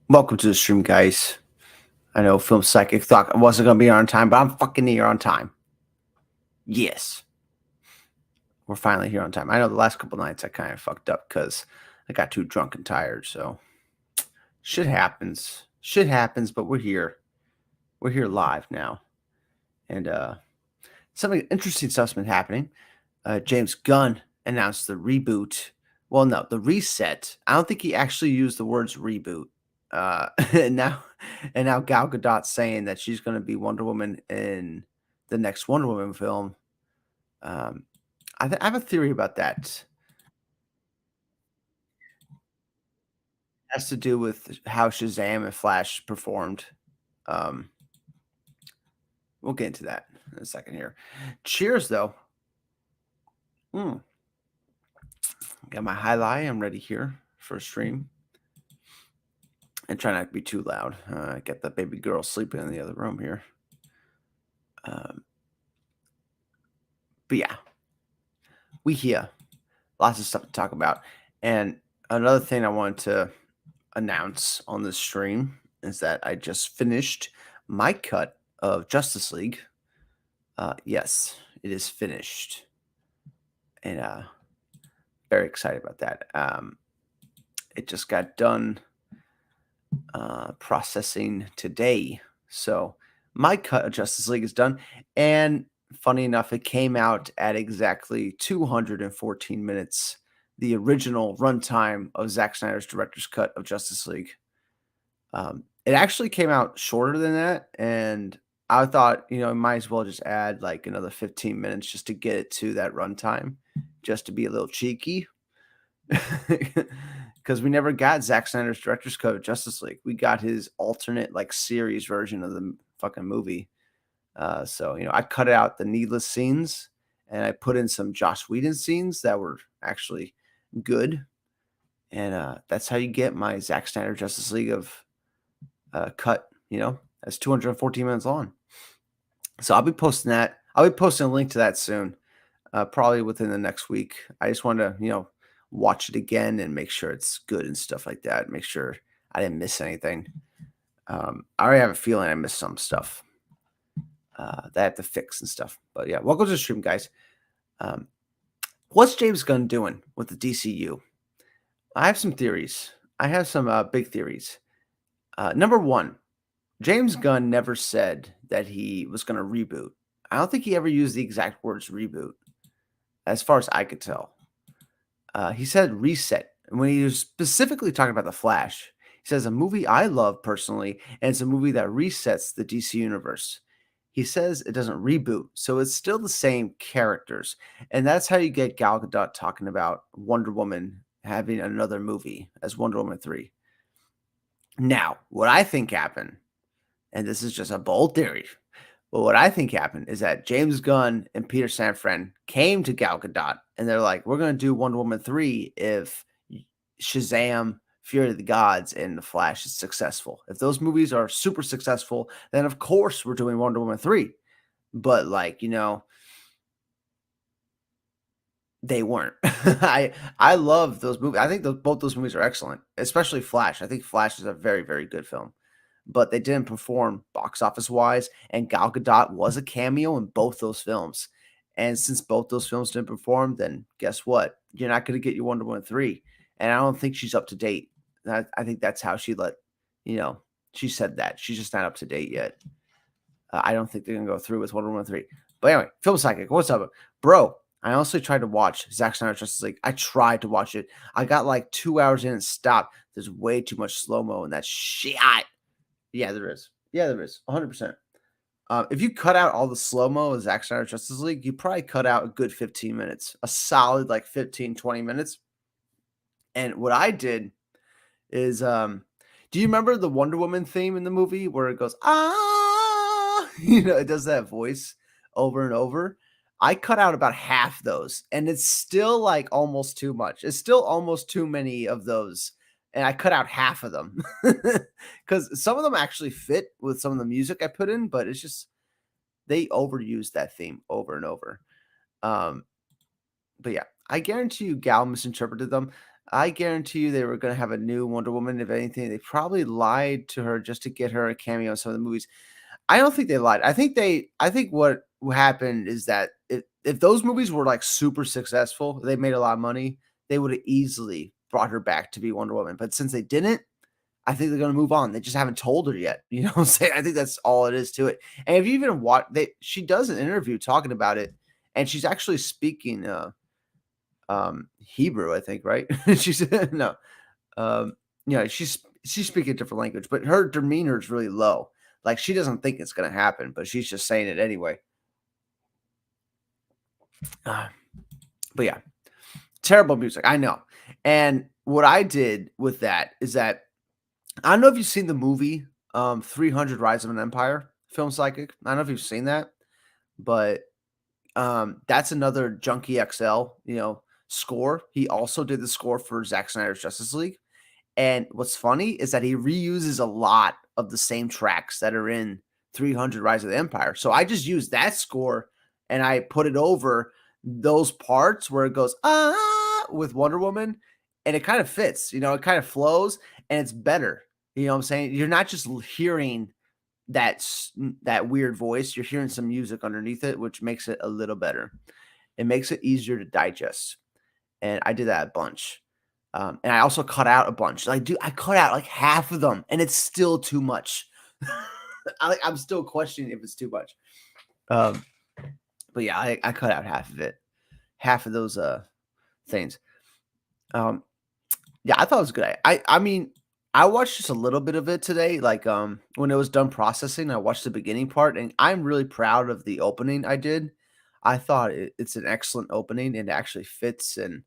Welcome to the stream, guys. I know Film Psychic thought I wasn't going to be on time, but I'm fucking here on time. Yes, we're finally here on time. I know the last couple nights I kind of fucked up because I got too drunk and tired. So shit happens. Shit happens, but we're here. We're here live now. And something interesting stuff's been happening. James Gunn announced the reboot. Well, no, the reset. I don't think he actually used the words reboot. And now Gal Gadot's saying that she's going to be Wonder Woman in the next Wonder Woman film. Um, I have a theory about that. It has to do with how Shazam and Flash performed. Um, we'll get into that in a second here. Cheers, though. Mm, got my highlight. I'm ready here for a stream. And try not to be too loud. Get the baby girl sleeping in the other room here. Um, but yeah, we here. Lots of stuff to talk about. And another thing I wanted to announce on this stream is that I just finished my cut of Justice League. Yes, it is finished. And very excited about that. It just got done processing today. So my cut of Justice League is done. And funny enough, it came out at exactly 214 minutes, the original runtime of Zack Snyder's director's cut of Justice League. It actually came out shorter than that. And I thought, might as well just add like another 15 minutes just to get it to that runtime, just to be a little cheeky. Because we never got Zack Snyder's director's cut of Justice League. We got his alternate like series version of the fucking movie. So I cut out the needless scenes and I put in some Joss Whedon scenes that were actually good. And that's how you get my Zack Snyder Justice League of cut. That's 214 minutes long. So I'll be posting that. I'll be posting a link to that soon, probably within the next week. I just wanted to watch it again and make sure it's good and stuff like that. Make sure I didn't miss anything. I already have a feeling I missed some stuff that I have to fix and stuff. But yeah, welcome to the stream, guys. What's James Gunn doing with the DCU? I have some theories. I have some big theories. Number one, James Gunn never said that he was going to reboot. I don't think he ever used the exact words reboot, as far as I could tell. He said reset. And when he was specifically talking about The Flash, he says a movie I love personally, and it's a movie that resets the DC universe. He says it doesn't reboot, so it's still the same characters. And that's how you get Gal Gadot talking about Wonder Woman having another movie as Wonder Woman 3. Now, what I think happened, and this is just a bold theory, but what I think happened is that James Gunn and Peter Safran came to Gal Gadot and they're like, we're going to do Wonder Woman 3 if Shazam, Fury of the Gods, and The Flash is successful. If those movies are super successful, then of course we're doing Wonder Woman 3. But they weren't. I love those movies. I think both those movies are excellent, especially Flash. I think Flash is a very, very good film. But they didn't perform box office wise, and Gal Gadot was a cameo in both those films. And since both those films didn't perform, then guess what? You're not going to get your Wonder Woman 3. And I don't think she's up to date. I think that's how she she said that. She's just not up to date yet. I don't think they're going to go through with Wonder Woman 3. But anyway, Film Psychic, what's up? Bro, I honestly tried to watch Zack Snyder's Justice League. I tried to watch it. I got like 2 hours in and stopped. There's way too much slow-mo in that shit. Yeah, there is. 100%. If you cut out all the slow-mo of Zack Snyder Justice League, you probably cut out a good 15 minutes, a solid like 15, 20 minutes. And what I did is, do you remember the Wonder Woman theme in the movie where it goes, ah, it does that voice over and over? I cut out about half those, and it's still like almost too much. It's still almost too many of those. And I cut out half of them because some of them actually fit with some of the music I put in, but it's just they overused that theme over and over. But yeah, I guarantee you Gal misinterpreted them. I guarantee you they were gonna have a new Wonder Woman. If anything, they probably lied to her just to get her a cameo in some of the movies. I don't think they lied. I think what happened is that if those movies were, like, super successful, they made a lot of money, they would've easily brought her back to be Wonder Woman, but since they didn't, I think they're gonna move on. They just haven't told her yet, you know what I'm saying? I think that's all it is to it, and if you even watch they she does an interview talking about it, and she's actually speaking, Hebrew, I think, right? She's no, um, yeah, she's speaking a different language, but her demeanor is really low. Like, she doesn't think it's gonna happen, but she's just saying it anyway. Uh, but yeah, terrible music, I know. And what I did with that is that I don't know if you've seen the movie 300 Rise of an Empire, Film Psychic. I don't know if you've seen that, but that's another Junkie XL, score. He also did the score for Zack Snyder's Justice League. And what's funny is that he reuses a lot of the same tracks that are in 300 Rise of the Empire. So I just used that score and I put it over those parts where it goes, with Wonder Woman. And it kind of fits, it kind of flows and it's better. You know what I'm saying? You're not just hearing that weird voice, you're hearing some music underneath it, which makes it a little better. It makes it easier to digest. And I did that a bunch. And I also cut out a bunch. Like, dude, I cut out like half of them, and it's still too much. I'm still questioning if it's too much. Um, but yeah, I cut out half of it, half of those things. Um, yeah, I thought it was good. I mean, I watched just a little bit of it today. Like, when it was done processing, I watched the beginning part, and I'm really proud of the opening I did. I thought it's an excellent opening, and it actually fits. And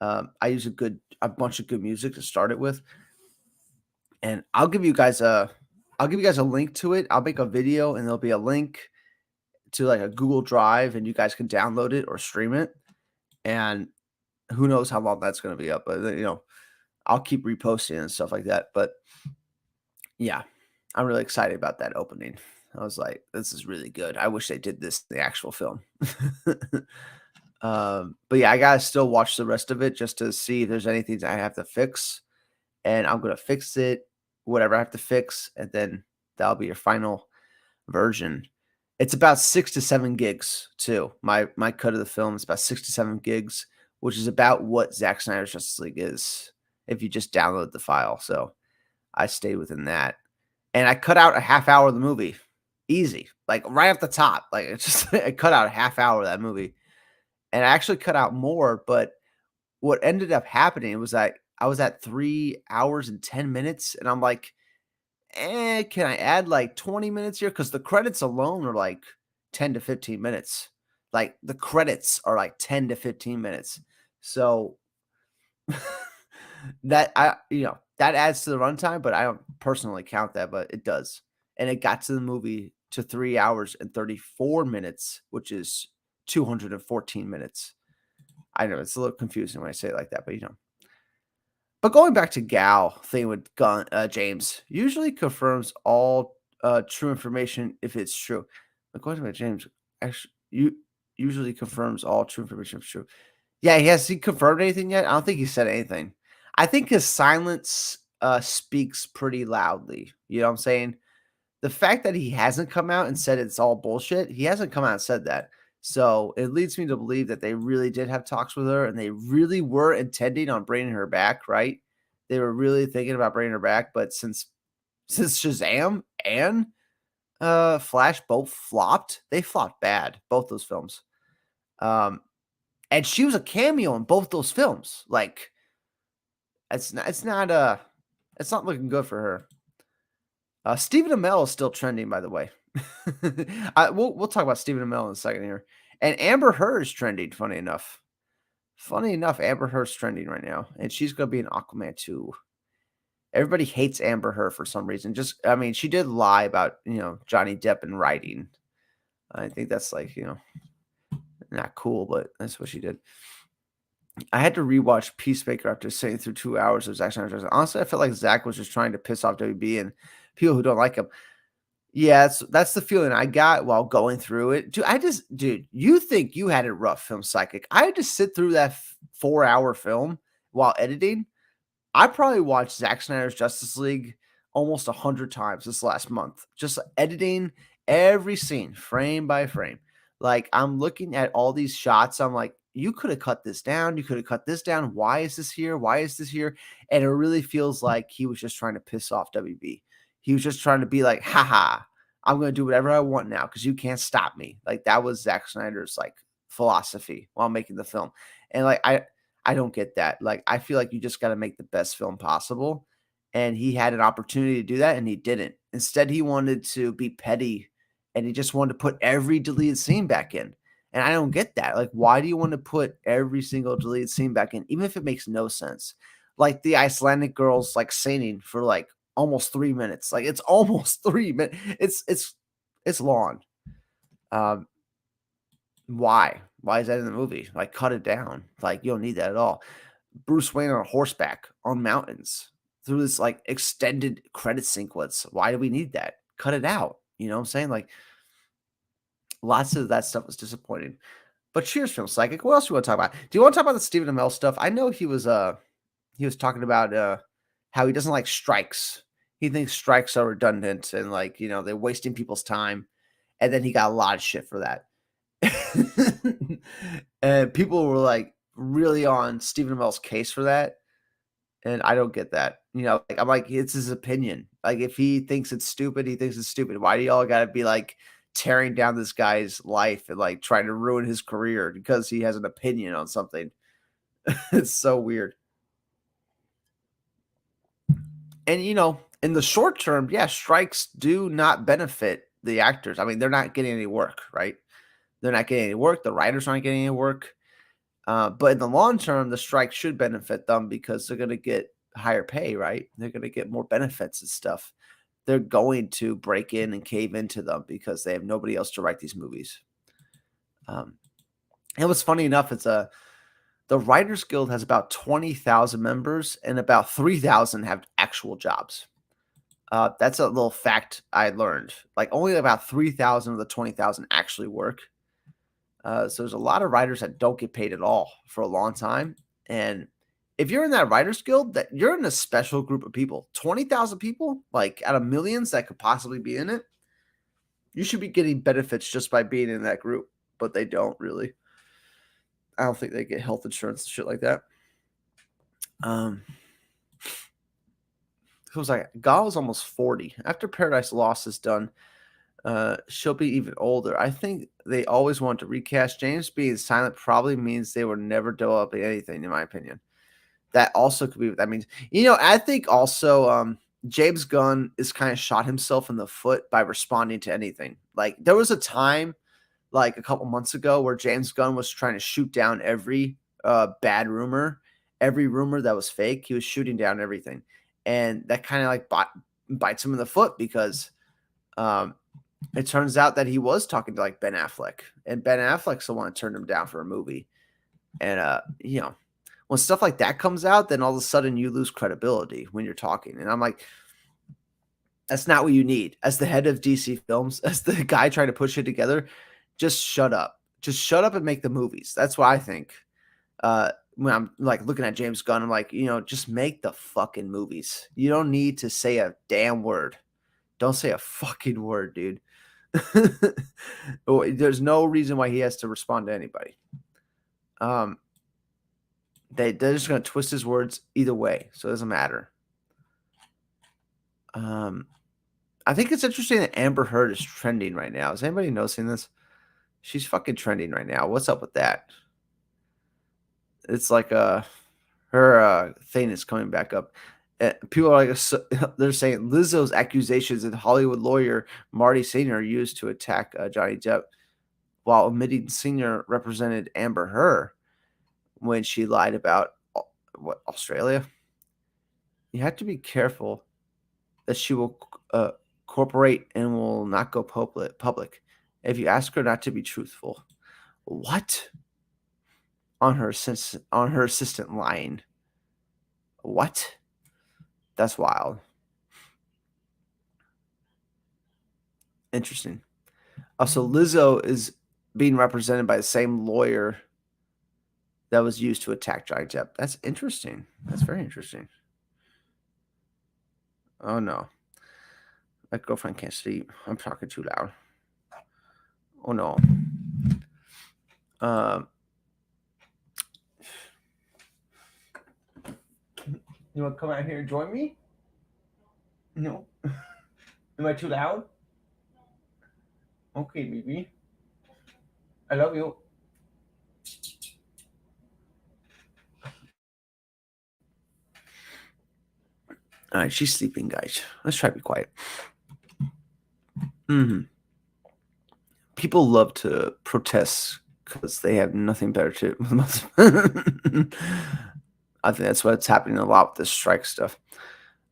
I use a bunch of good music to start it with. And I'll give you guys a link to it. I'll make a video and there'll be a link to like a Google Drive and you guys can download it or stream it. And who knows how long that's going to be up, but I'll keep reposting and stuff like that. But yeah, I'm really excited about that opening. I was like, this is really good. I wish they did this in the actual film. But yeah, I gotta still watch the rest of it just to see if there's anything I have to fix. And I'm gonna fix it, whatever I have to fix, and then that'll be your final version. It's about 6 to 7 gigs too. My cut of the film is about 6 to 7 gigs, which is about what Zack Snyder's Justice League is if you just download the file. So I stayed within that. And I cut out a half hour of the movie. Easy. Like right off the top. Like it's just I cut out a half hour of that movie. And I actually cut out more, but what ended up happening was that I was at 3 hours and 10 minutes, and I'm like, can I add like 20 minutes here? Because the credits alone are like 10 to 15 minutes. Like the credits are like 10 to 15 minutes. So that adds to the runtime, but I don't personally count that, but it does. And it got to the movie to 3 hours and 34 minutes, which is 214 minutes. I know it's a little confusing when I say it like that, but But going back to Gal thing with Gunn, James usually confirms all true information if it's true. According to James, actually, you usually confirms all true information if it's true. Yeah, he confirmed anything yet? I don't think he said anything. I think his silence speaks pretty loudly. You know what I'm saying? The fact that he hasn't come out and said it's all bullshit, he hasn't come out and said that. So it leads me to believe that they really did have talks with her and they really were intending on bringing her back, right? They were really thinking about bringing her back, but since Shazam and Flash both flopped, they flopped bad, both those films. And she was a cameo in both those films. Like it's not looking good for her. Stephen Amell is still trending, by the way. We'll talk about Stephen Amell in a second here. And Amber Heard is trending, funny enough. Funny enough, Amber Heard's trending right now, and she's gonna be in Aquaman 2. Everybody hates Amber Heard for some reason. I mean, she did lie about, Johnny Depp and writing. I think that's like, not cool, but that's what she did. I had to rewatch Peacemaker after sitting through 2 hours of Zack Snyder's. Honestly, I felt like Zack was just trying to piss off WB and people who don't like him. Yeah, that's the feeling I got while going through it. Dude, you think you had it rough, Film Psychic. I had to sit through that 4-hour film while editing, I probably watched Zack Snyder's Justice League almost 100 times this last month, just editing every scene frame by frame. Like, I'm looking at all these shots, I'm like, "You coulda cut this down, you coulda cut this down. Why is this here? Why is this here?" And it really feels like he was just trying to piss off WB. He was just trying to be like, "Ha, I'm gonna do whatever I want now because you can't stop me." Like, that was Zack Snyder's, like, philosophy while making the film. And, like, I don't get that. Like, I feel like you just gotta make the best film possible, and he had an opportunity to do that, and he didn't. Instead, he wanted to be petty, and he just wanted to put every deleted scene back in, and I don't get that. Like, why do you want to put every single deleted scene back in, even if it makes no sense? Like, the Icelandic girls, like, singing for, like, almost 3 minutes. Like, it's almost 3 minutes. It's long. Um, why? Why is that in the movie? Like, cut it down. Like, you don't need that at all. Bruce Wayne on horseback on mountains through this like extended credit sequence. Why do we need that? Cut it out. You know what I'm saying? Like lots of that stuff was disappointing. But Cheers film psychic. What else do you want to talk about? Do you want to talk about the Stephen Amell stuff? I know he was talking about how he doesn't like strikes. He thinks strikes are redundant and like, you know, they're wasting people's time. And then he got a lot of shit for that. And people were like really on Stephen Amell's case for that. And I don't get that. You know, like, I'm like, it's his opinion. Like, if he thinks it's stupid, he thinks it's stupid. Why do y'all gotta be like tearing down this guy's life and like trying to ruin his career because he has an opinion on something? It's so weird. And you know, in the short term, yeah, strikes do not benefit the actors. I mean, they're not getting any work, right? They're not getting any work. The writers aren't getting any work. But in the long term, the strike should benefit them because they're going to get higher pay, right? They're going to get more benefits and stuff. They're going to break in and cave into them because they have nobody else to write these movies. Um, and what's funny enough, the Writers Guild has about 20,000 members, and about 3,000 have actual jobs. That's a little fact I learned. Like only about 3,000 of the 20,000 actually work. So there's a lot of writers that don't get paid at all for a long time. And if you're in that writers guild, that you're in a special group of people. 20,000 people, like out of millions that could possibly be in it, you should be getting benefits just by being in that group. But they don't really. I don't think they get health insurance and shit like that. It was like Gal's almost 40. After Paradise Lost is done, she'll be even older. I think they always want to recast. James being silent probably means they were never developing anything, in my opinion. That also could be what that means. You know, I think also James Gunn is kind of shot himself in the foot by responding to anything. Like there was a time like a couple months ago where James Gunn was trying to shoot down every bad rumor, every rumor that was fake. He was shooting down everything. And that kind of like bites him in the foot because um, it turns out that he was talking to like Ben Affleck, and Ben Affleck's the one that turned him down for a movie. And you know, when stuff like that comes out, then all of a sudden you lose credibility when you're talking. And I'm like, that's not what you need. As the head of DC Films, as the guy trying to push it together, just shut up. Just shut up and make the movies. That's what I think. When I'm like looking at James Gunn, I'm like, you know, just make the fucking movies. You don't need to say a damn word. Don't say a fucking word, dude. There's no reason why he has to respond to anybody. They're just gonna twist his words either way, so it doesn't matter. I think it's interesting that Amber Heard is trending right now. Is anybody noticing this? She's fucking trending right now. What's up with that? It's like her thing is coming back up. People are like, they're saying Lizzo's accusations that Hollywood lawyer Marty Senior used to attack Johnny Depp, while admitting Senior represented Amber Heard when she lied about what Australia. You have to be careful that she will cooperate and will not go public if you ask her not to be truthful. What? On her assistant lying. What? That's wild. Interesting. Also, Lizzo is being represented by the same lawyer that was used to attack Johnny Depp. That's interesting. That's very interesting. Oh no, my girlfriend can't sleep. I'm talking too loud. Oh no. Um, you want to come out here and join me? No. Am I too loud? Okay, baby. I love you. All right, she's sleeping, guys. Let's try to be quiet. People love to protest because they have nothing better to. I think that's what's happening a lot with this strike stuff.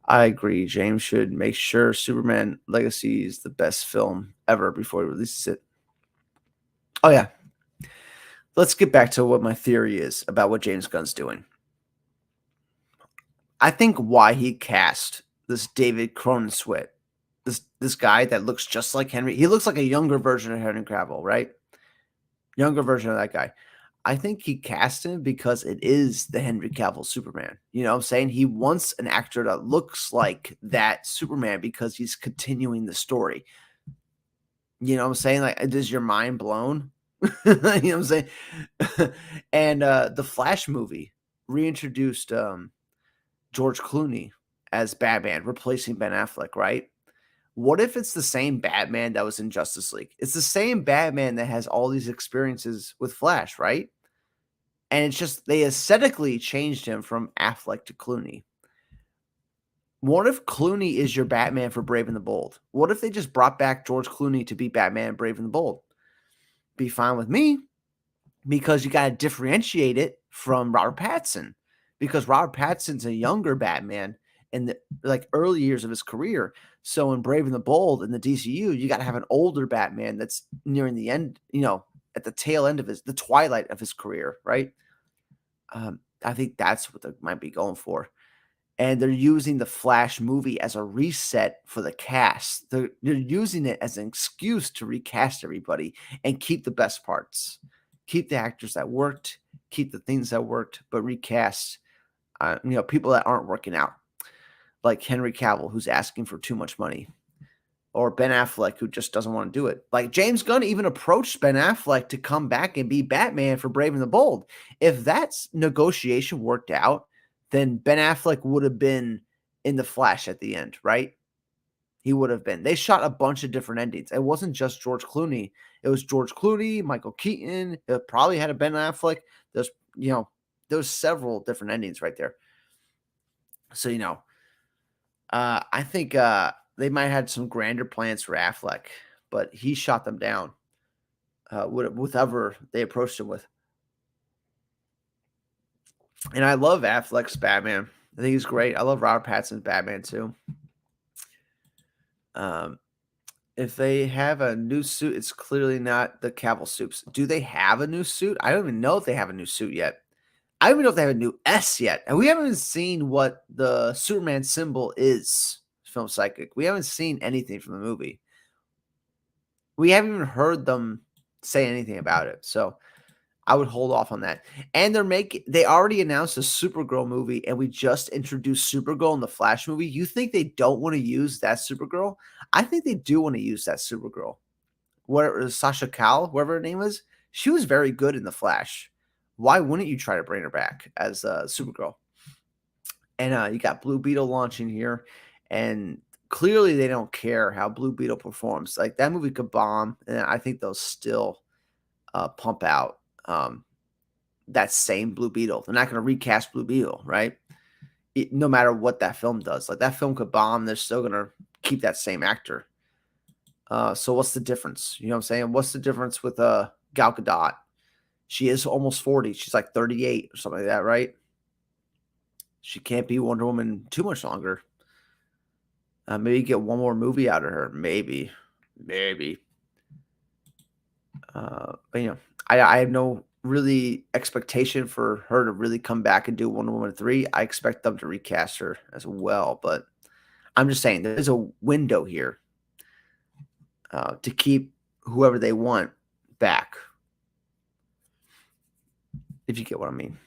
I agree. James should make sure Superman Legacy is the best film ever before he releases it. Oh yeah. Let's get back to what my theory is about what James Gunn's doing. I think why he cast this David Cronenweth, this guy that looks just like Henry. He looks like a younger version of Henry Cavill, right? Younger version of that guy. I think he cast him because it is the Henry Cavill Superman. You know what I'm saying? He wants an actor that looks like that Superman because he's continuing the story. You know what I'm saying? Like, is your mind blown? You know what I'm saying? And the Flash movie reintroduced George Clooney as Batman, replacing Ben Affleck, right? What if it's the same Batman that was in Justice League? It's the same Batman that has all these experiences with Flash, right? And it's just they aesthetically changed him from Affleck to Clooney. What if Clooney is your Batman for Brave and the Bold? What if they just brought back George Clooney to be Batman Brave and the Bold? Be fine with me because you got to differentiate it from Robert Pattinson because Robert Pattinson's a younger Batman in the like early years of his career. So in Brave and the Bold in the DCU, you got to have an older Batman that's nearing the end, at the tail end of the twilight of his career, right? I think that's what they might be going for. And they're using the Flash movie as a reset for the cast. They're using it as an excuse to recast everybody and keep the best parts. Keep the actors that worked, keep the things that worked, but recast, people that aren't working out. Like Henry Cavill, who's asking for too much money. Or Ben Affleck, who just doesn't want to do it. Like James Gunn even approached Ben Affleck to come back and be Batman for Brave and the Bold. If that negotiation worked out, then Ben Affleck would have been in the Flash at the end, right? He would have been. They shot a bunch of different endings. It wasn't just George Clooney. It was George Clooney, Michael Keaton. It probably had a Ben Affleck. There's several different endings right there. So, I think they might have had some grander plans for Affleck, but he shot them down. Whatever they approached him with. And I love Affleck's Batman. I think he's great. I love Robert Pattinson's Batman too. If they have a new suit, it's clearly not the Cavill suits. Do they have a new suit? I don't even know if they have a new suit yet. I don't even know if they have a new S yet. And we haven't even seen what the Superman symbol is, Film Psychic. We haven't seen anything from the movie. We haven't even heard them say anything about it. So I would hold off on that. And they already announced a Supergirl movie, and we just introduced Supergirl in the Flash movie. You think they don't want to use that Supergirl? I think they do want to use that Supergirl. Whatever, Sasha Cal, whoever her name is, she was very good in the Flash. Why wouldn't you try to bring her back as Supergirl? And you got Blue Beetle launching here, and clearly they don't care how Blue Beetle performs. Like that movie could bomb, and I think they'll still pump out that same Blue Beetle. They're not going to recast Blue Beetle, right? No matter what that film does. Like that film could bomb, they're still going to keep that same actor. So what's the difference? You know what I'm saying? What's the difference with Gal Gadot? She is almost 40. She's like 38 or something like that, right? She can't be Wonder Woman too much longer. Maybe get one more movie out of her. Maybe. But I have no really expectation for her to really come back and do Wonder Woman 3. I expect them to recast her as well. But I'm just saying there's a window here to keep whoever they want back. if you get what I mean.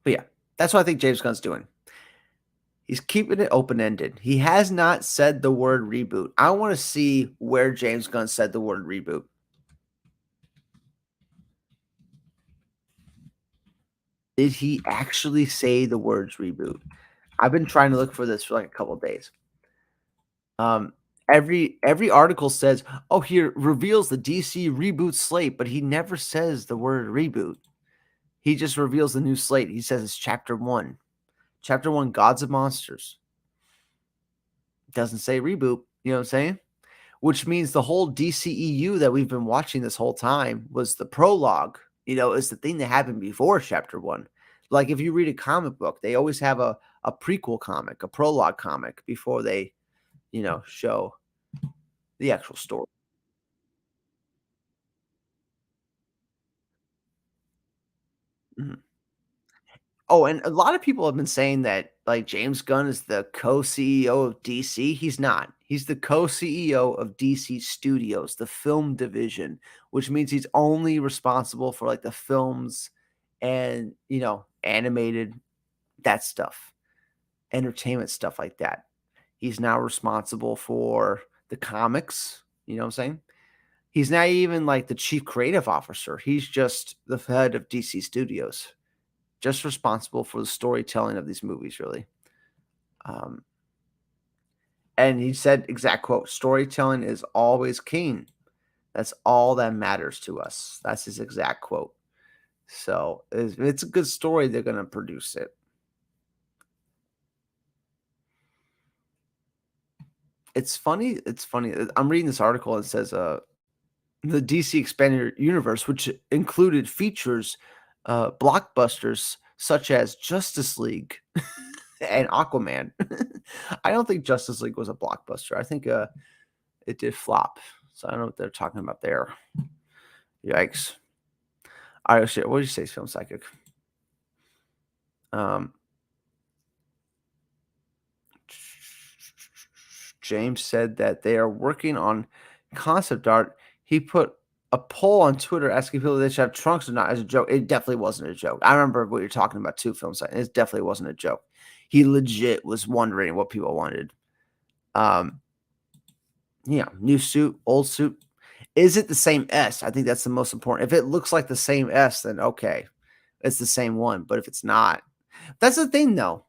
But yeah, that's what I think James Gunn's doing. He's keeping it open ended. He has not said the word reboot. I want to see where James Gunn said the word reboot. Did he actually say the words reboot? I've been trying to look for this for like a couple of days. Um, every article says, "Oh, here reveals the DC reboot slate," but he never says the word reboot. He just reveals the new slate. He says it's chapter one. Chapter one, Gods and Monsters. Doesn't say reboot. You know what I'm saying? Which means the whole DCEU that we've been watching this whole time was the prologue. Is the thing that happened before chapter one. Like if you read a comic book, they always have a prequel comic, a prologue comic before they, show the actual story. Mhm. Oh, and a lot of people have been saying that like James Gunn is the co-CEO of DC. He's not. He's the co-CEO of DC Studios, the film division, which means he's only responsible for like the films and, animated that stuff, entertainment stuff like that. He's now responsible for the comics, you know what I'm saying? He's not even like the chief creative officer. He's just the head of DC Studios, just responsible for the storytelling of these movies, really. Um, and he said, exact quote, storytelling is always king. That's all that matters to us. That's his exact quote. So if it's a good story, they're going to produce it. It's funny. It's funny. I'm reading this article. And it says, the DC expanded universe, which included features, blockbusters such as Justice League and Aquaman. I don't think Justice League was a blockbuster. I think it did flop. So I don't know what they're talking about there. Yikes. All right, shit. What did you say, Film Psychic? Um, James said that they are working on concept art. He put a poll on Twitter asking people if they should have trunks or not as a joke. It definitely wasn't a joke. I remember what you're talking about too, Film Psychic. It definitely wasn't a joke. He legit was wondering what people wanted. Um, new suit, old suit. Is it the same S? I think that's the most important. If it looks like the same S, then okay, it's the same one. But if it's not, that's the thing though.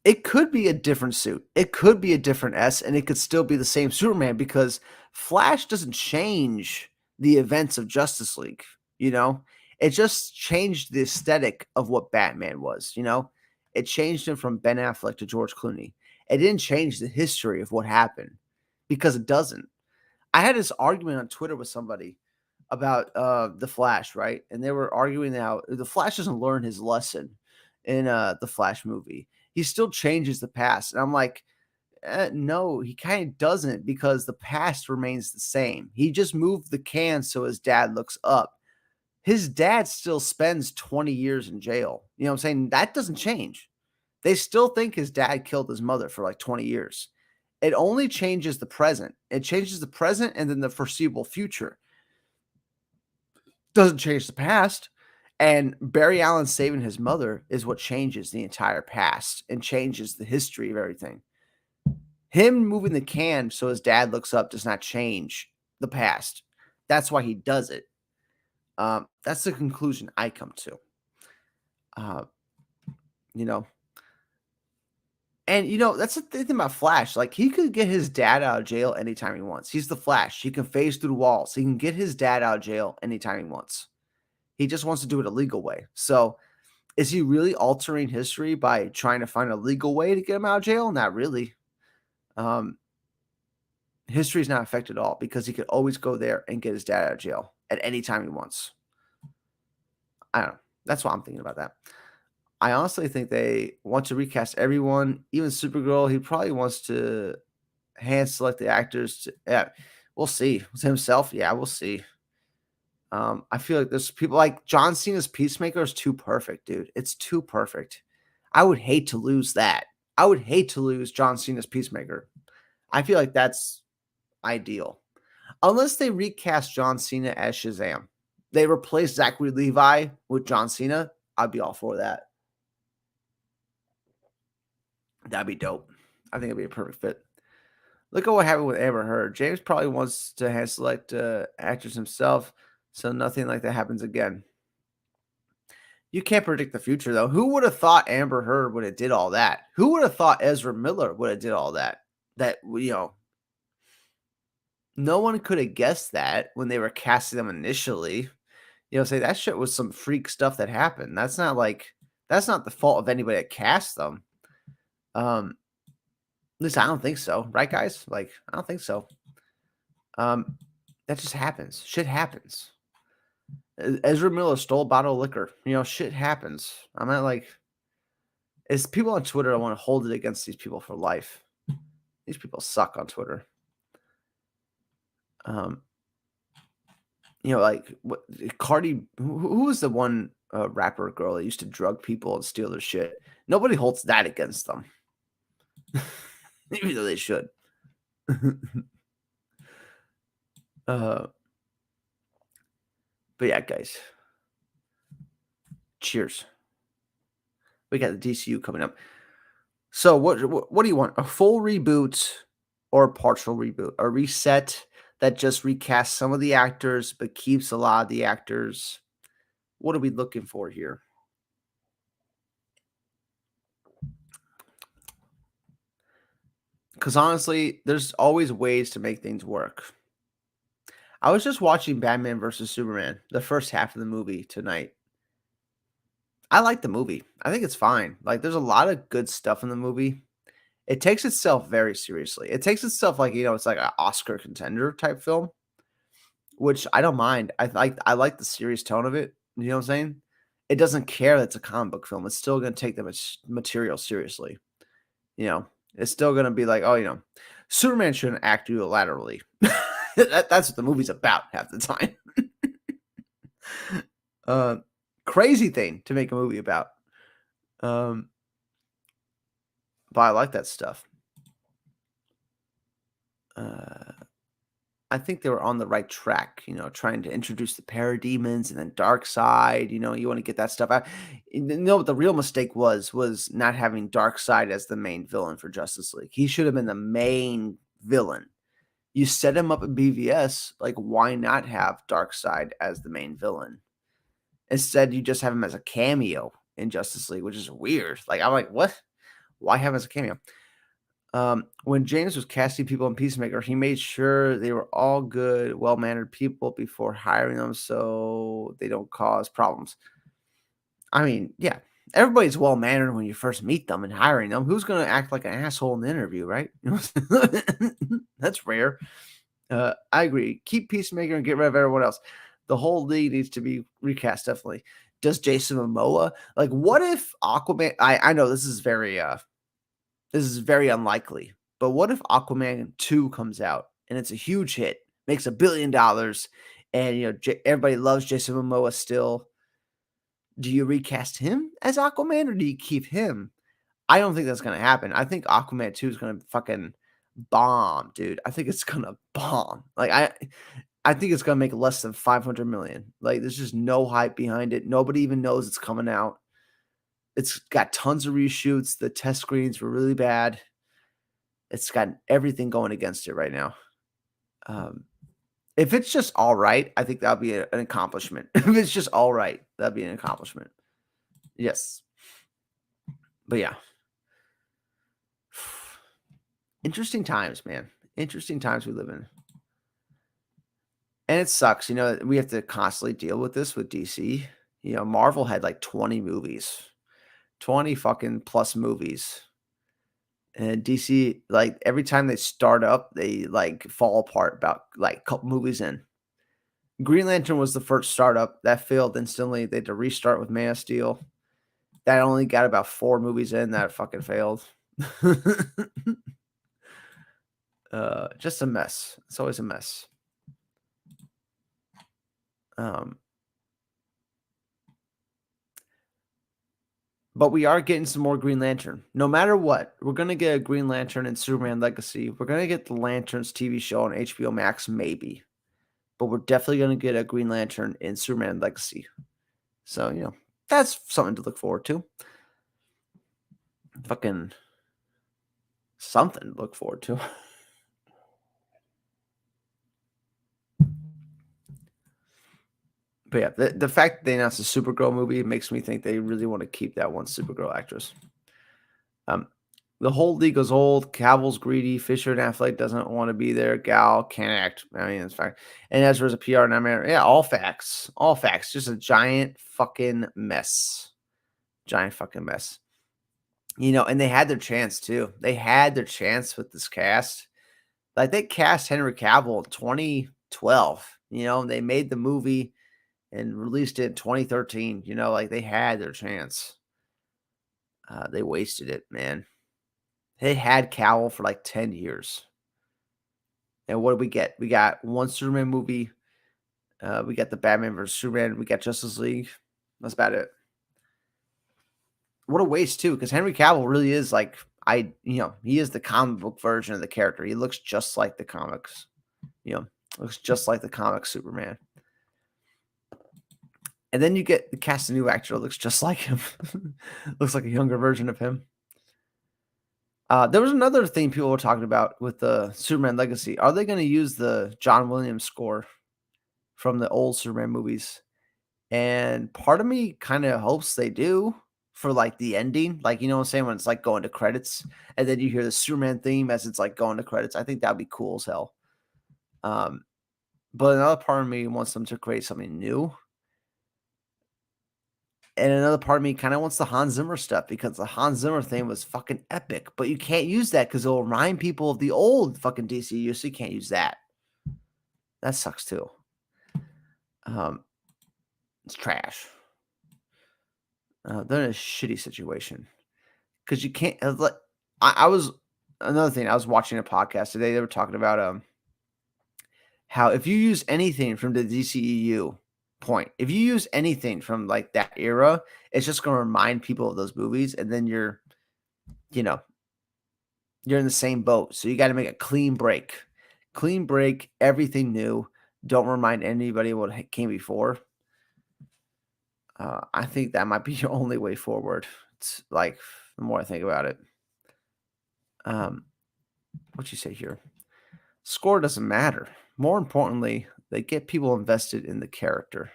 It could be a different suit. It could be a different S, and it could still be the same Superman because Flash doesn't change the events of Justice League. You know, it just changed the aesthetic of what Batman was. It changed him from Ben Affleck to George Clooney. It didn't change the history of what happened because it doesn't. I had this argument on Twitter with somebody about the Flash, right? And they were arguing how the Flash doesn't learn his lesson in the Flash movie. He still changes the past. And I'm like, no, he kind of doesn't because the past remains the same. He just moved the can so his dad looks up. His dad still spends 20 years in jail. You know what I'm saying? That doesn't change. They still think his dad killed his mother for like 20 years. It only changes the present. It changes the present and then the foreseeable future. Doesn't change the past. And Barry Allen saving his mother is what changes the entire past and changes the history of everything. Him moving the can so his dad looks up does not change the past. That's why he does it. That's the conclusion I come to. Uh, you know, that's the thing about Flash. Like he could get his dad out of jail anytime he wants. He's the Flash. He can phase through walls. He can get his dad out of jail anytime he wants. He just wants to do it a legal way. So is he really altering history by trying to find a legal way to get him out of jail? Not really. Um, History is not affected at all because he could always go there and get his dad out of jail at any time he wants. I don't know. That's what I'm thinking about that. I honestly think they want to recast everyone, even Supergirl. He probably wants to hand select the actors. Yeah, we'll see. Himself, yeah, we'll see. I feel like there's people like John Cena's Peacemaker is too perfect, dude. It's too perfect. I would hate to lose that. I would hate to lose John Cena's Peacemaker. I feel like that's ideal. Unless they recast John Cena as Shazam. they replace Zachary Levi with John Cena, I'd be all for that. That'd be dope. I think it'd be a perfect fit. Look at what happened with Amber Heard. James probably wants to hand select actors himself, so nothing like that happens again. You can't predict the future, though. Who would have thought Amber Heard would have did all that? Who would have thought Ezra Miller would have did all that? That, no one could have guessed that when they were casting them initially. Say that shit was some freak stuff that happened. That's not the fault of anybody that cast them. At least I don't think so, right, guys? Like, I don't think so. That just happens. Shit happens. Ezra Miller stole a bottle of liquor. Shit happens. I'm not like, it's people on Twitter. I want to hold it against these people for life. These people suck on Twitter. Like what Cardi, who was the one rapper girl that used to drug people and steal their shit? Nobody holds that against them. Even though they should. But yeah, guys. Cheers. We got the DCU coming up. So what do you want? A full reboot or a partial reboot? A reset that just recasts some of the actors but keeps a lot of the actors? What are we looking for here? Because honestly, there's always ways to make things work. I was just watching Batman versus Superman, the first half of the movie tonight. I like the movie. I think it's fine. Like, there's a lot of good stuff in the movie. It takes itself very seriously. It takes itself like, it's like an Oscar contender type film, which I don't mind. I like the serious tone of it. You know what I'm saying? It doesn't care that it's a comic book film. It's still going to take the material seriously. It's still going to be like, Superman shouldn't act unilaterally. That's what the movie's about half the time. Crazy thing to make a movie about. But I like that stuff. I think they were on the right track, trying to introduce the parademons and then Darkseid. You want to get that stuff out. What the real mistake was not having Darkseid as the main villain for Justice League. He should have been the main villain. You set him up in BVS, like, why not have Darkseid as the main villain? Instead, you just have him as a cameo in Justice League, which is weird. Like, I'm like, what? Why have him as a cameo? When James was casting people in Peacemaker, he made sure they were all good, well-mannered people before hiring them so they don't cause problems. I mean, yeah, everybody's well-mannered when you first meet them and hiring them. Who's going to act like an asshole in the interview, right? That's rare. I agree. Keep Peacemaker and get rid of everyone else. The whole league needs to be recast, definitely. Does Jason Momoa, like, what if Aquaman, I know this is very unlikely, but what if Aquaman 2 comes out and it's a huge hit, makes $1 billion, and everybody loves Jason Momoa still? Do you recast him as Aquaman or do you keep him? I don't think that's gonna happen. I think Aquaman 2 is gonna fucking bomb, dude. I think it's gonna bomb. Like, I think it's gonna make less than 500 million. Like, there's just no hype behind it. Nobody even knows it's coming out. It's got tons of reshoots. The test screens were really bad. It's got everything going against it right now. If it's just all right, I think that'll be an accomplishment. If it's just all right, that'd be an accomplishment. Yes. But yeah. Interesting times, man. Interesting times we live in. And it sucks, we have to constantly deal with this with DC. Marvel had like 20 movies. 20 fucking plus movies. And DC, like, every time they start up, they like fall apart about like a couple movies in. Green Lantern was the first startup that failed instantly. They had to restart with Man of Steel. That only got about 4 movies in. That fucking failed. Just a mess. It's always a mess. But we are getting some more Green Lantern. No matter what, we're going to get a Green Lantern and Superman Legacy. We're going to get the Lanterns TV show on HBO Max, maybe. but we're definitely gonna get a Green Lantern in Superman Legacy. So, that's something to look forward to. Fucking something to look forward to. But yeah, the fact that they announced a Supergirl movie makes me think they really want to keep that one Supergirl actress. Um, the whole league is old. Cavill's greedy. Fisher and Affleck doesn't want to be there. Gal can't act. I mean, it's fact. And Ezra's a PR nightmare. Yeah, all facts. All facts. Just a giant fucking mess. Giant fucking mess. And they had their chance too. They had their chance with this cast. Like they cast Henry Cavill in 2012. They made the movie and released it in 2013. Like they had their chance. They wasted it, man. They had Cavill for like 10 years. And what did we get? We got one Superman movie. We got the Batman vs Superman. We got Justice League. That's about it. What a waste too, because Henry Cavill really is like he is the comic book version of the character. He looks just like the comics. Looks just like the comic Superman. And then you get the cast a new actor that looks just like him. Looks like a younger version of him. There was another thing people were talking about with the Superman Legacy. Are they going to use the John Williams score from the old Superman movies? And part of me kind of hopes they do for like the ending. Like, you know what I'm saying? When it's like going to credits and then you hear the Superman theme as it's like going to credits. I think that'd be cool as hell. But another part of me wants them to create something new. And another part of me kind of wants the Hans Zimmer stuff because the Hans Zimmer thing was fucking epic. But you can't use that because it'll remind people of the old fucking DCU, so you can't use that. That sucks too. It's trash. They're in a shitty situation because you can't. I was another thing. I was watching a podcast today. They were talking about how if you use anything from the DCEU point, if you use anything from like that era, it's just going to remind people of those movies, and then you're in the same boat. So you got to make a clean break, everything new. Don't remind anybody of what came before. I think that might be your only way forward. It's like the more I think about it. What you say here? Score doesn't matter. More importantly, they get people invested in the character.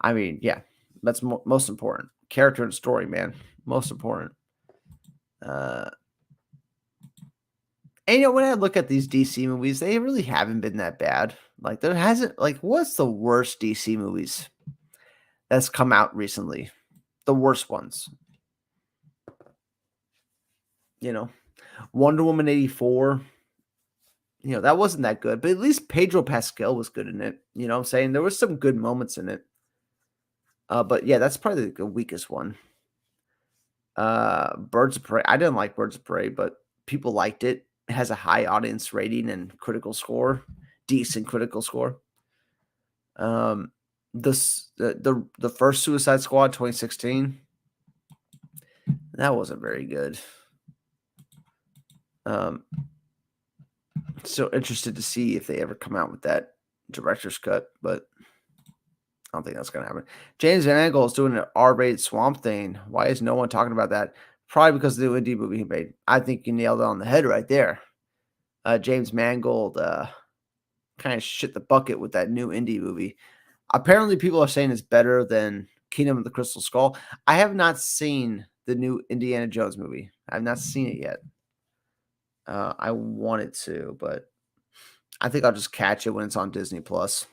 I mean, yeah, that's most important. Character and story, man. Most important. And when I look at these DC movies, they really haven't been that bad. Like there hasn't what's the worst DC movies that's come out recently? The worst ones. Wonder Woman 84. That wasn't that good, but at least Pedro Pascal was good in it. You know what I'm saying? There was some good moments in it. But yeah, that's probably the weakest one. Birds of Prey. I didn't like Birds of Prey, but people liked it. It has a high audience rating and critical score, decent critical score. The first Suicide Squad 2016, that wasn't very good. So interested to see if they ever come out with that director's cut, but I don't think that's going to happen. James Mangold is doing an R-rated Swamp Thing. Why is no one talking about that? Probably because of the indie movie he made. I think you nailed it on the head right there. James Mangold kind of shit the bucket with that new indie movie. Apparently, people are saying it's better than Kingdom of the Crystal Skull. I have not seen the new Indiana Jones movie. I have not seen it yet. I wanted to, but I think I'll just catch it when it's on Disney Plus.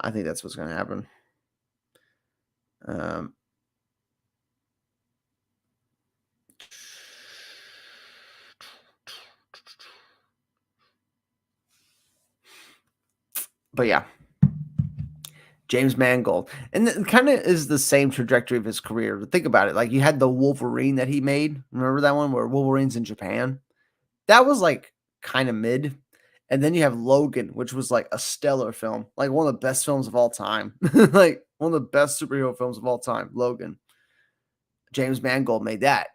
I think that's what's going to happen. But yeah, James Mangold, and it kind of is the same trajectory of his career. Think about it. Like you had the Wolverine that he made. Remember that one where Wolverine's in Japan? That was like kind of mid. And then you have Logan, which was like a stellar film, like one of the best films of all time, like one of the best superhero films of all time. Logan. James Mangold made that.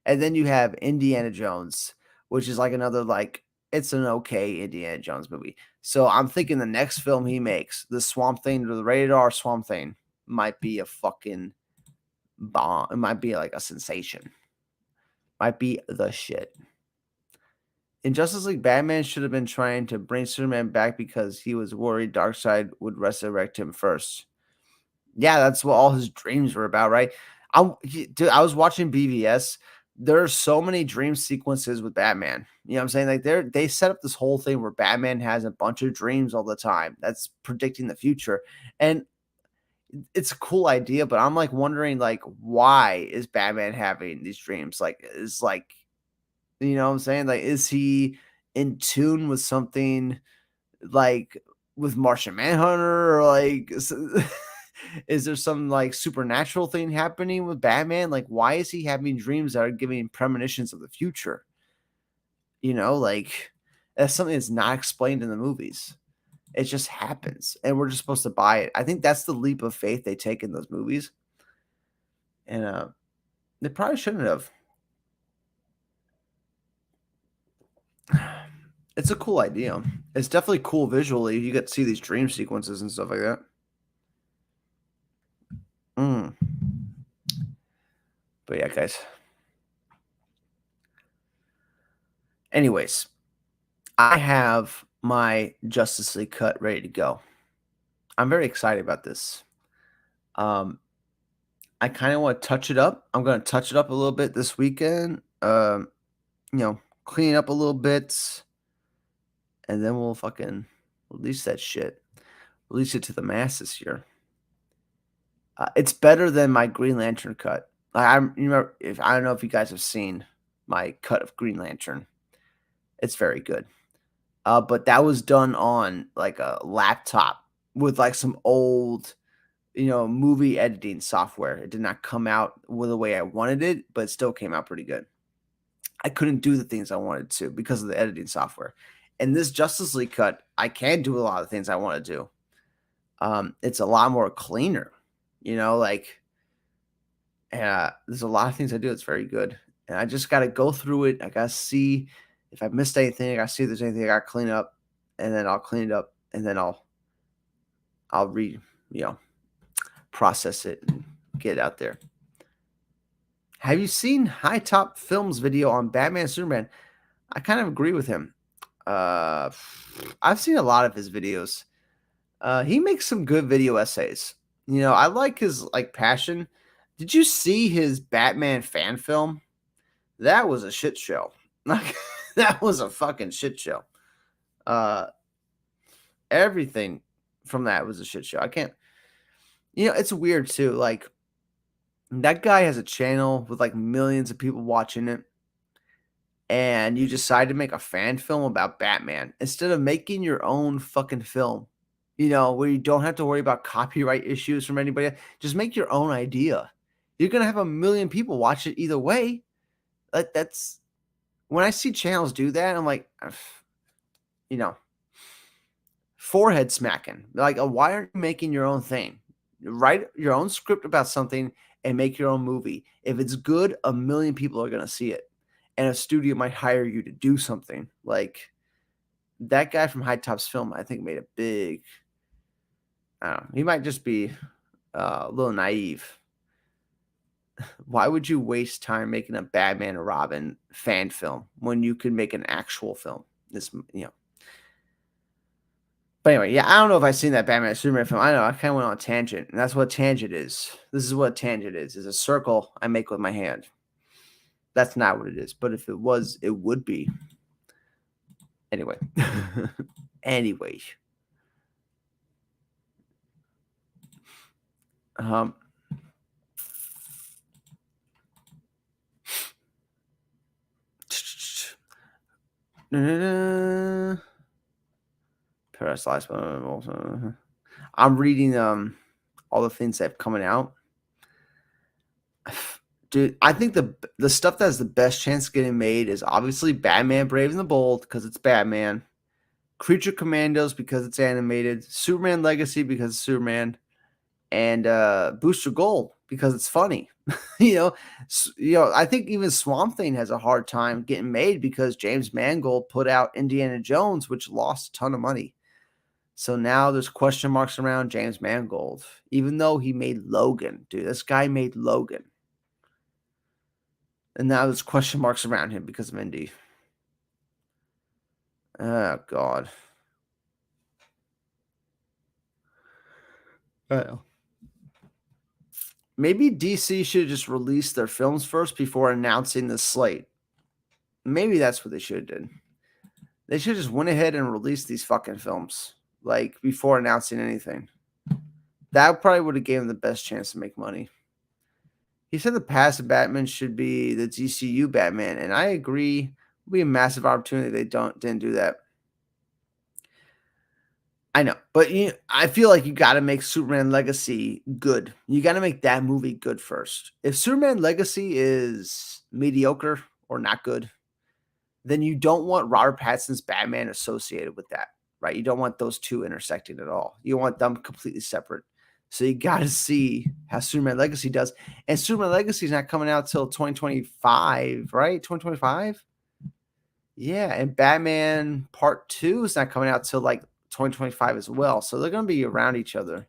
And then you have Indiana Jones, which is like another like it's an okay Indiana Jones movie. So I'm thinking the next film he makes, the Swamp Thing, the rated R Swamp Thing, might be a fucking bomb. It might be like a sensation. Might be the shit. In Justice League, Batman should have been trying to bring Superman back because he was worried Darkseid would resurrect him first. Yeah, that's what all his dreams were about, right? Dude, I was watching BVS. There are so many dream sequences with Batman. You know what I'm saying? Like they set up this whole thing where Batman has a bunch of dreams all the time. That's predicting the future. And it's a cool idea, but I'm like wondering like why is Batman having these dreams? Like is like you know what I'm saying? Like is he in tune with something like with Martian Manhunter or like is there some like supernatural thing happening with Batman? Like why is he having dreams that are giving premonitions of the future? You know, like that's something that's not explained in the movies. It just happens and we're just supposed to buy it. I think that's the leap of faith they take in those movies. And they probably shouldn't have. It's a cool idea. It's definitely cool visually. You get to see these dream sequences and stuff like that. Mm. But yeah, guys. Anyways, I have my Justice League cut ready to go. I'm very excited about this. I kind of want to touch it up. I'm going to touch it up a little bit this weekend. You know, clean it up a little bit, and then we'll fucking release that shit. Release it to the masses here. It's better than my Green Lantern cut. You know, if I don't know if you guys have seen my cut of Green Lantern. It's very good. But that was done on like a laptop with like some old, you know, movie editing software. It did not come out with the way I wanted it, but it still came out pretty good. I couldn't do the things I wanted to because of the editing software. And this Justice League cut, I can do a lot of things I want to do. It's a lot more cleaner, you know, like there's a lot of things I do. It's very good. And I just got to go through it. I got to see if I missed anything. I got to see if there's anything I got to clean up, and then I'll clean it up, and then I'll you know, process it and get it out there. Have you seen High Top Films video on Batman and Superman? I kind of agree with him. I've seen a lot of his videos. He makes some good video essays. You know, I like his like passion. Did you see his Batman fan film? That was a shit show. Like that was a fucking shit show. Everything from that was a shit show. I can't. You know, it's weird too. Like that guy has a channel with like millions of people watching it, and you decide to make a fan film about Batman instead of making your own fucking film. You know, where you don't have to worry about copyright issues from anybody. Just make your own idea. You're gonna have a million people watch it either way. Like that's when I see channels do that, I'm like, you know, forehead smacking. Like, why aren't you making your own thing? Write your own script about something and make your own movie. If it's good, a million people are gonna see it, and a studio might hire you to do something. Like that guy from High Top's Film, I think, made a big. I don't know. He might just be a little naive. Why would you waste time making a Batman and Robin fan film when you could make an actual film? This, you know. But anyway, yeah, I don't know if I've seen that Batman and Superman film. I know I kind of went on a tangent, and that's what tangent is. This is what tangent is a circle I make with my hand. That's not what it is, but if it was, it would be. Anyway. Anyway. Paradise Lost. I'm reading all the things that have coming out. Dude, I think the stuff that has the best chance of getting made is obviously Batman Brave and the Bold because it's Batman, Creature Commandos because it's animated, Superman Legacy because it's Superman, and Booster Gold because it's funny. I think even Swamp Thing has a hard time getting made because James Mangold put out Indiana Jones, which lost a ton of money. So now there's question marks around James Mangold, even though he made Logan. Dude, this guy made Logan. And now there's question marks around him because of Indy. Oh, God. Maybe DC should just release their films first before announcing the slate. Maybe that's what they should have done. They should just went ahead and released these fucking films, like, before announcing anything. That probably would have given them the best chance to make money. He said the past Batman should be the DCU Batman, and I agree. It would be a massive opportunity if they didn't do that. I know, but I feel like you got to make Superman Legacy good. You got to make that movie good first. If Superman Legacy is mediocre or not good, then you don't want Robert Pattinson's Batman associated with that, right? You don't want those two intersecting at all. You want them completely separate. So you got to see how Superman Legacy does. And Superman Legacy is not coming out till 2025, right? 2025? Yeah, and Batman Part 2 is not coming out till like 2025 as well. So they're going to be around each other.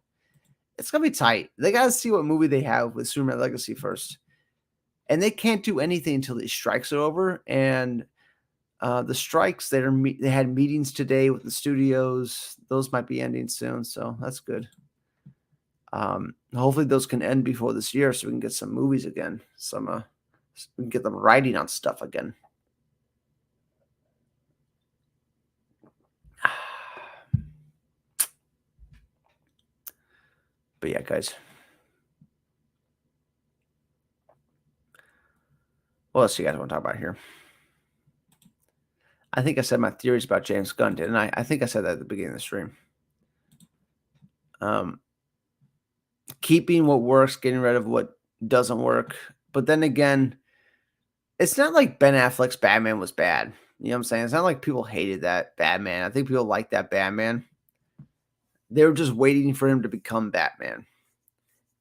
It's going to be tight. They got to see what movie they have with Superman Legacy first. And they can't do anything until these strikes are over. And the strikes, they had meetings today with the studios. Those might be ending soon. So that's good. Hopefully those can end before this year so we can get some movies again. We can get them writing on stuff again. But yeah, guys. What else do you guys want to talk about here? I think I said my theories about James Gunn, didn't I? I think I said that at the beginning of the stream. Keeping what works, getting rid of what doesn't work. But then again, it's not like Ben Affleck's Batman was bad. You know what I'm saying? It's not like people hated that Batman. I think people like that Batman. They were just waiting for him to become Batman.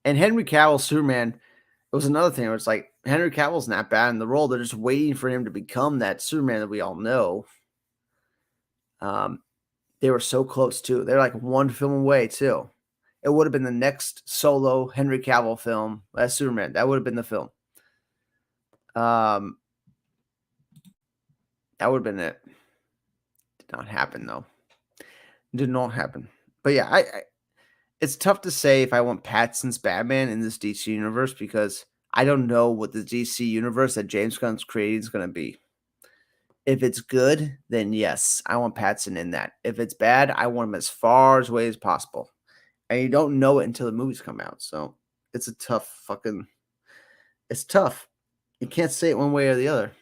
And Henry Cavill's Superman, it was another thing where it's like Henry Cavill's not bad in the role. They're just waiting for him to become that Superman that we all know. They were so close too. They're like one film away too. It would have been the next solo Henry Cavill film as Superman. That would have been the film. That would have been it. Did not happen though. Did not happen. But yeah, it's tough to say if I want Pattinson's Batman in this DC universe because I don't know what the DC universe that James Gunn's creating is going to be. If it's good, then yes, I want Pattinson in that. If it's bad, I want him as far away as possible. And you don't know it until the movies come out. So it's a tough it's tough. You can't say it one way or the other.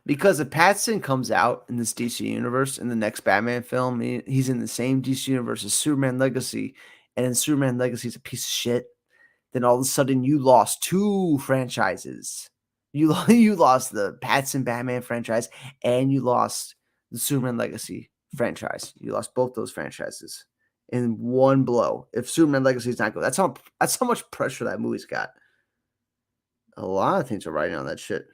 Because if Pattinson comes out in this DC universe in the next Batman film, he's in the same DC universe as Superman Legacy, and then Superman Legacy is a piece of shit, then all of a sudden you lost two franchises. You lost the Pattinson Batman franchise, and you lost the Superman Legacy franchise. You lost both those franchises in one blow. If Superman Legacy is not good, that's how much pressure that movie's got. A lot of things are riding on that shit.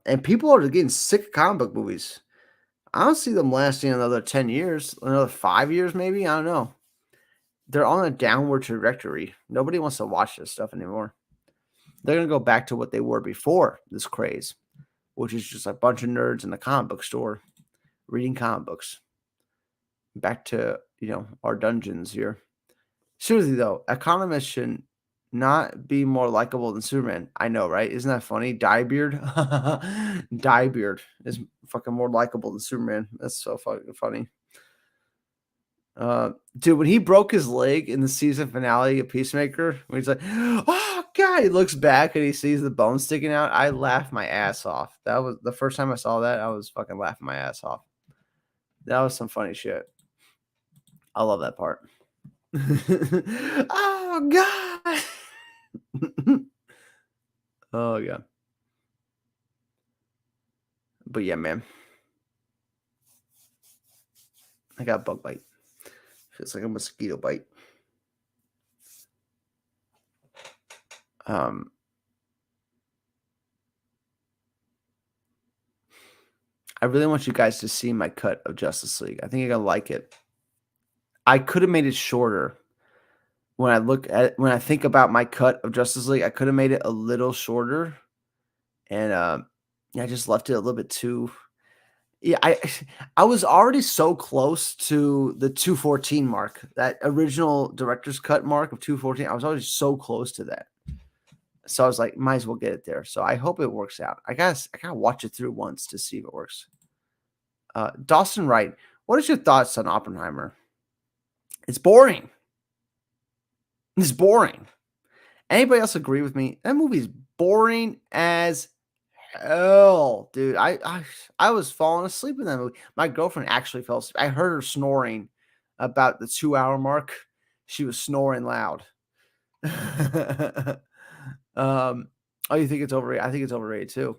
And people are getting sick of comic book movies. I don't see them lasting another 10 years, another 5 years maybe. I don't know. They're on a downward trajectory. Nobody wants to watch this stuff anymore. They're going to go back to what they were before this craze, which is just a bunch of nerds in the comic book store reading comic books. Back to, our dungeons here. Seriously, though, economists should not be more likable than Superman. I know, right? Isn't that funny? Diebeard. Diebeard is fucking more likable than Superman. That's so fucking funny. Dude, when he broke his leg in the season finale of Peacemaker, when he's like, oh god, he looks back and he sees the bone sticking out, I laughed my ass off. That was the first time I saw that. I was fucking laughing my ass off. That was some funny shit. I love that part. Oh god. Oh yeah. But yeah, man, I got a bug bite. Feels like a mosquito bite. Um, I really want you guys to see my cut of Justice League. I think you're gonna like it. I could have made it shorter. When I think about my cut of Justice League, I could have made it a little shorter, and yeah, I just left it a little bit too. Yeah, I was already so close to the 214 mark, that original director's cut mark of 214. I was already so close to that. So I was like, might as well get it there. So I hope it works out. I gotta watch it through once to see if it works. Dawson Wright, what is your thoughts on Oppenheimer? It's boring. It's boring. Anybody else agree with me? That movie's boring as hell, dude. I was falling asleep in that movie. My girlfriend actually fell asleep. I heard her snoring about the 2-hour mark. She was snoring loud. um, oh, you think it's overrated? I think it's overrated too.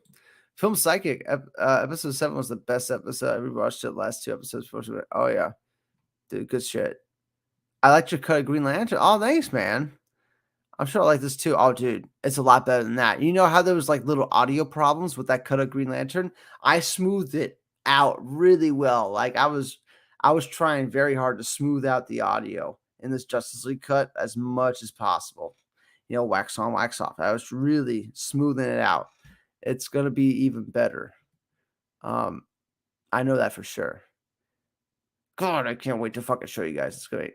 Film Psychic, episode 7 was the best episode. I rewatched it last 2 episodes before. Oh yeah, dude, good shit. I liked your cut of Green Lantern. Oh, thanks, man. I'm sure I like this too. Oh, dude, it's a lot better than that. You know how there was like little audio problems with that cut of Green Lantern? I smoothed it out really well. Like I was trying very hard to smooth out the audio in this Justice League cut as much as possible. You know, wax on, wax off. I was really smoothing it out. It's gonna be even better. Um, I know that for sure. God, I can't wait to fucking show you guys. It's great.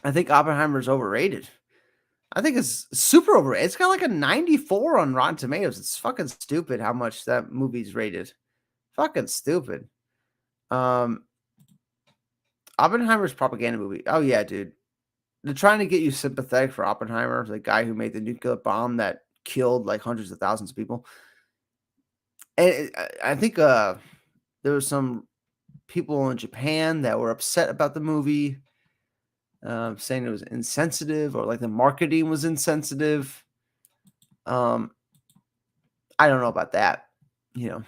I think Oppenheimer's overrated. I think it's super overrated. It's got like a 94 on Rotten Tomatoes. It's fucking stupid how much that movie's rated. Fucking stupid. Um, Oppenheimer's propaganda movie. Oh yeah, dude. They're trying to get you sympathetic for Oppenheimer, the guy who made the nuclear bomb that killed like hundreds of thousands of people. And I think there was some people in Japan that were upset about the movie, saying it was insensitive or like the marketing was insensitive. Um, I don't know about that, you know.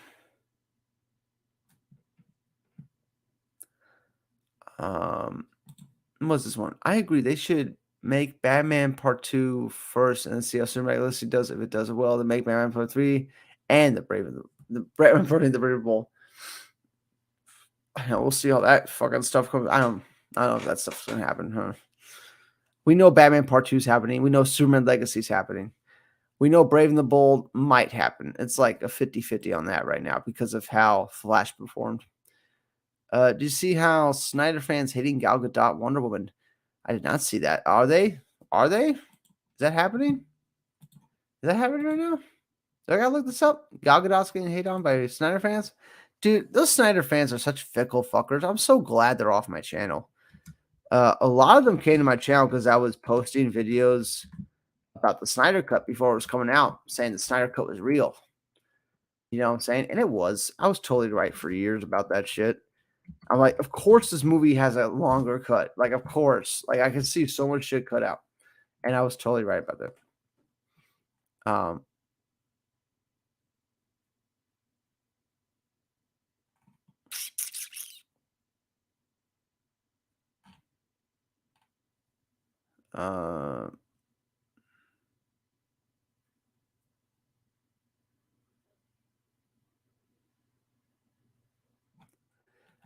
What's this one? I agree. They should make Batman Part 2 first and see how Superman Legacy does. If it does it well, then make Batman Part 3 and the Batman Part the Brave Bull. We'll see how that fucking stuff comes. I don't know if that stuff's gonna happen, huh? We know Batman Part 2 is happening. We know Superman Legacy is happening. We know Brave and the Bold might happen. It's like a 50-50 on that right now because of how Flash performed. Do you see how Snyder fans hating Gal Gadot Wonder Woman? I did not see that. Are they? Are they? Is that happening? Is that happening right now? Do I gotta look this up? Gal Gadot's getting hated on by Snyder fans? Dude, those Snyder fans are such fickle fuckers. I'm so glad they're off my channel. A lot of them came to my channel because I was posting videos about the Snyder Cut before it was coming out, saying the Snyder Cut was real. You know what I'm saying? And it was. I was totally right for years about that shit. I'm like, of course this movie has a longer cut. Like, of course. Like, I can see so much shit cut out. And I was totally right about that. Uh,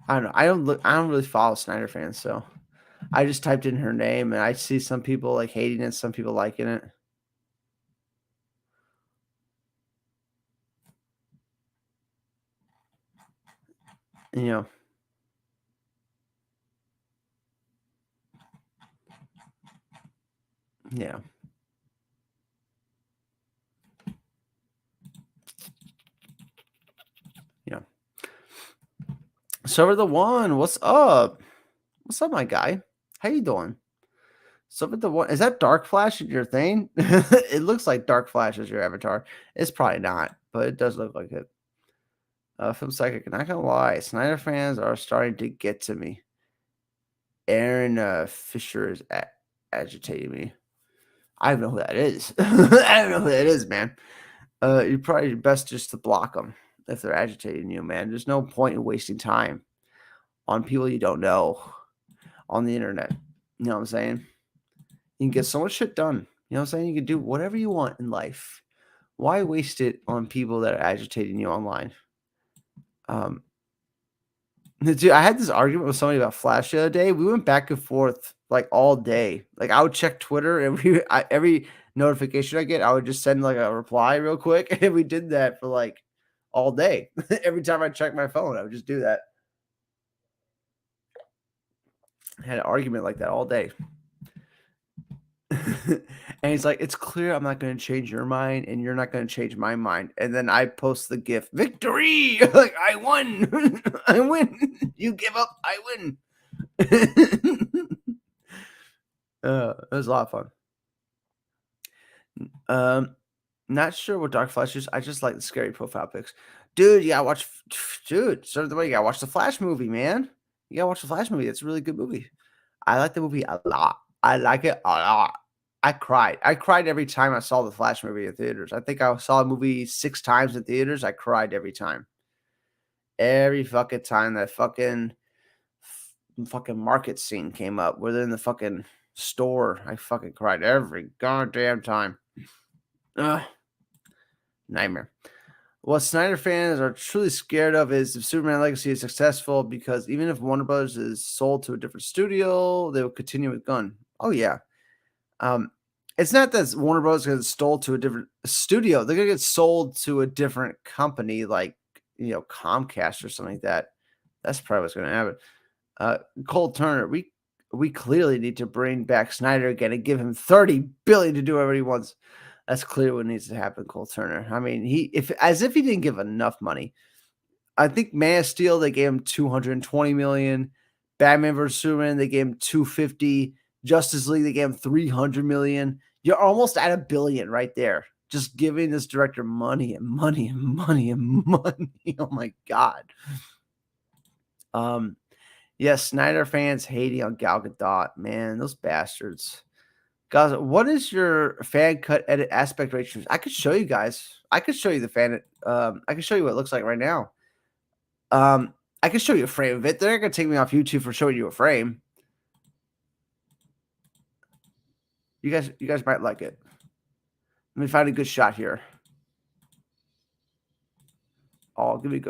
I don't know. I don't really follow Snyder fans, so I just typed in her name and I see some people like hating it, some people liking it. You know, yeah. Yeah. Server the One, what's up? What's up, my guy? How you doing? Server the One, is that Dark Flash your thing? It looks like Dark Flash is your avatar. It's probably not, but it does look like it. Film Psychic, not gonna lie, Snyder fans are starting to get to me. Aaron Fisher is agitating me. I don't know who that is. I don't know who that is, man. You're probably best just to block them. if they're agitating you, man. There's no point in wasting time on people you don't know on the internet. You know what I'm saying? You can get so much shit done. You know what I'm saying? You can do whatever you want in life. Why waste it on people that are agitating you online? Um, Dude, I had this argument with somebody about Flash the other day. We went back and forth like all day. Like I would check Twitter and every notification I get, I would just send like a reply real quick. And we did that for like all day. Every time I check my phone, I would just do that. I had an argument like that all day. And he's like, it's clear I'm not going to change your mind and you're not going to change my mind. And then I post the GIF, victory! Like, I won. I win. You give up, I win. It was a lot of fun. Not sure what Dark Flash is. I just like the scary profile pics. Dude, you gotta watch, dude, so the way you gotta watch the Flash movie, man. You gotta watch the Flash movie. It's a really good movie. I like the movie a lot. I like it a lot. I cried. I cried every time I saw the Flash movie in theaters. I think I saw a movie 6 times in theaters. I cried every time. Every fucking time that fucking market scene came up where they're in the fucking store. I fucking cried every goddamn time. Ugh. Nightmare. What Snyder fans are truly scared of is if Superman Legacy is successful, because even if Warner Bros. Is sold to a different studio, they will continue with Gunn. Oh, yeah. It's not that Warner Bros. Gets sold to a different studio. They're going to get sold to a different company like, Comcast or something like that. That's probably what's going to happen. Cole Turner, we clearly need to bring back Snyder again and give him $30 billion to do whatever he wants. That's clear what needs to happen, Cole Turner. I mean, as if he didn't give enough money. I think Man of Steel, they gave him $220 million. Batman vs Superman, they gave him $250. Justice League, they gave him $300 million. You're almost at $1 billion right there. Just giving this director money and money and money and money. Oh my God. Yes, Snyder fans hating on Gal Gadot. Man, those bastards. Guys, what is your fan cut edit aspect ratio? I could show you guys. I could show you the fan. I can show you what it looks like right now. I can show you a frame of it. They're not gonna take me off YouTube for showing you a frame. You guys might like it. Let me find a good shot here. Oh, give me a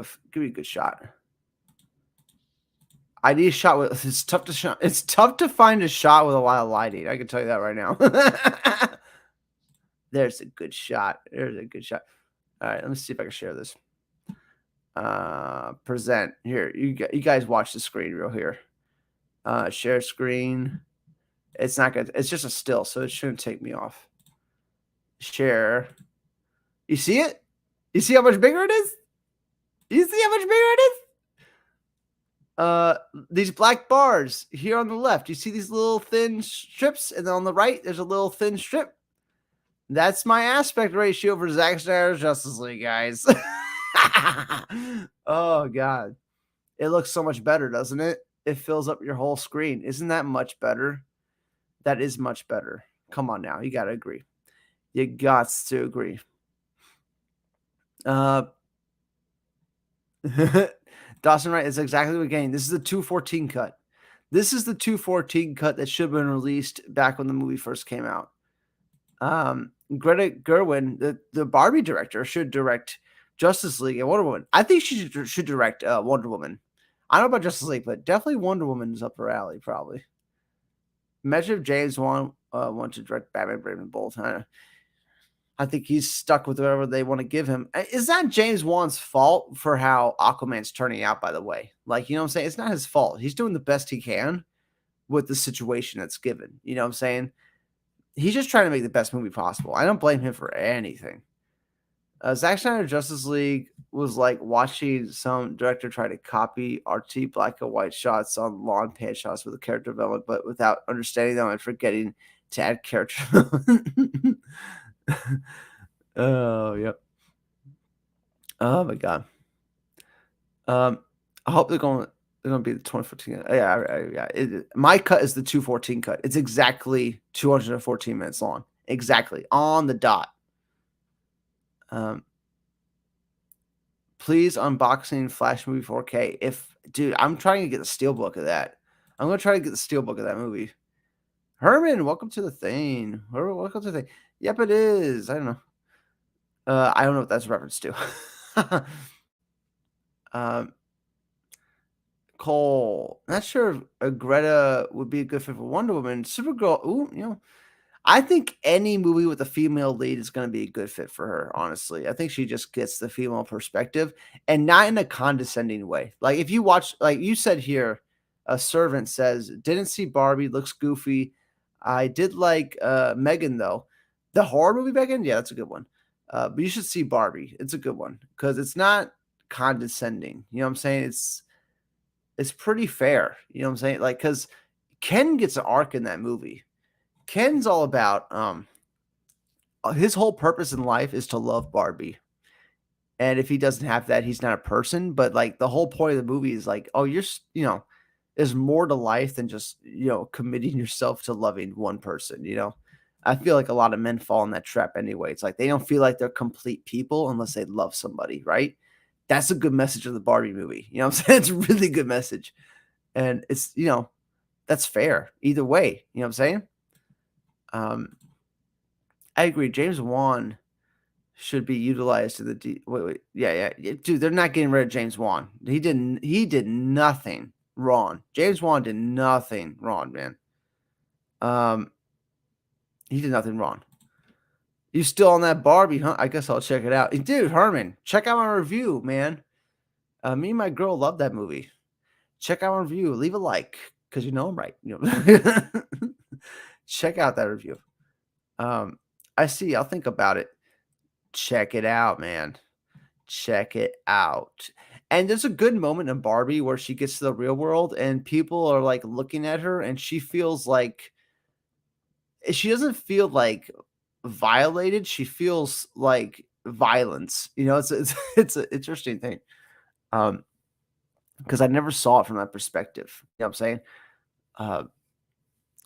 good shot. I need a shot with. It's tough to shot. It's tough to find a shot with a lot of lighting. I can tell you that right now. There's a good shot. There's a good shot. All right, let me see if I can share this. Present here. You guys watch the screen real here. Share screen. It's not good. It's just a still, so it shouldn't take me off. Share. You see it? You see how much bigger it is? You see how much bigger it is? These black bars here on the left. You see these little thin strips, and then on the right, there's a little thin strip. That's my aspect ratio for Zack Snyder's Justice League, guys. Oh God, it looks so much better, doesn't it? It fills up your whole screen. Isn't that much better? That is much better. Come on now, you gotta agree. You gots to agree. Dawson Wright is exactly what we're getting. This is the 214 cut. This is the 214 cut that should have been released back when the movie first came out. Greta Gerwig, the Barbie director, should direct Justice League and Wonder Woman. I think she should direct Wonder Woman. I don't know about Justice League, but definitely Wonder Woman is up her alley, probably. Imagine if James Wan wanted to direct Batman Brave and Bold. I think he's stuck with whatever they want to give him. Is that James Wan's fault for how Aquaman's turning out, by the way? Like, you know what I'm saying? It's not his fault. He's doing the best he can with the situation that's given. You know what I'm saying? He's just trying to make the best movie possible. I don't blame him for anything. Zack Snyder Justice League was like watching some director try to copy RT black and white shots on lawn pan shots with the character development, but without understanding them and forgetting to add character development. Oh, yep. Oh my God. I hope they're going to be the 2014. Yeah. My cut is the 214 cut. It's exactly 214 minutes long. Exactly on the dot. Please unboxing Flash movie 4K. Dude, I'm trying to get the steelbook of that. I'm gonna try to get the steelbook of that movie. Herman, welcome to the thing. Welcome to the thing. Yep, it is. I don't know what that's a reference to. um, Cole, not sure if Greta would be a good fit for Wonder Woman. Supergirl, ooh, I think any movie with a female lead is gonna be a good fit for her, honestly. I think she just gets the female perspective and not in a condescending way. Like, if you watch like you said here, a servant says, "Didn't see Barbie, looks goofy. I did like, Megan, though." The horror movie Megan? Yeah, that's a good one. But you should see Barbie. It's a good one because it's not condescending, you know what I'm saying? It's pretty fair, you know what I'm saying? Like, because Ken gets an arc in that movie. Ken's all about his whole purpose in life is to love Barbie. And if he doesn't have that, he's not a person. But like the whole point of the movie is like, oh, there's more to life than just, committing yourself to loving one person, I feel like a lot of men fall in that trap anyway. It's like they don't feel like they're complete people unless they love somebody, right? That's a good message of the Barbie movie. You know what I'm saying? It's a really good message. And it's, that's fair either way. You know what I'm saying? Um, I agree. James Wan should be utilized to the wait, yeah, dude, they're not getting rid of James Wan. He did nothing wrong. James Wan did nothing wrong, man. Um, he did nothing wrong. You still on that Barbie, huh? I guess I'll check it out. Dude, Herman, check out my review, man. Me and my girl love that movie. Check out my review. Leave a like, because you know I'm right. Check out that review. I see. I'll think about it. Check it out, man. Check it out. And there's a good moment in Barbie where she gets to the real world and people are like looking at her and she feels like she doesn't feel like violated. She feels like violence. It's an interesting thing. Because I never saw it from that perspective. You know what I'm saying? Uh,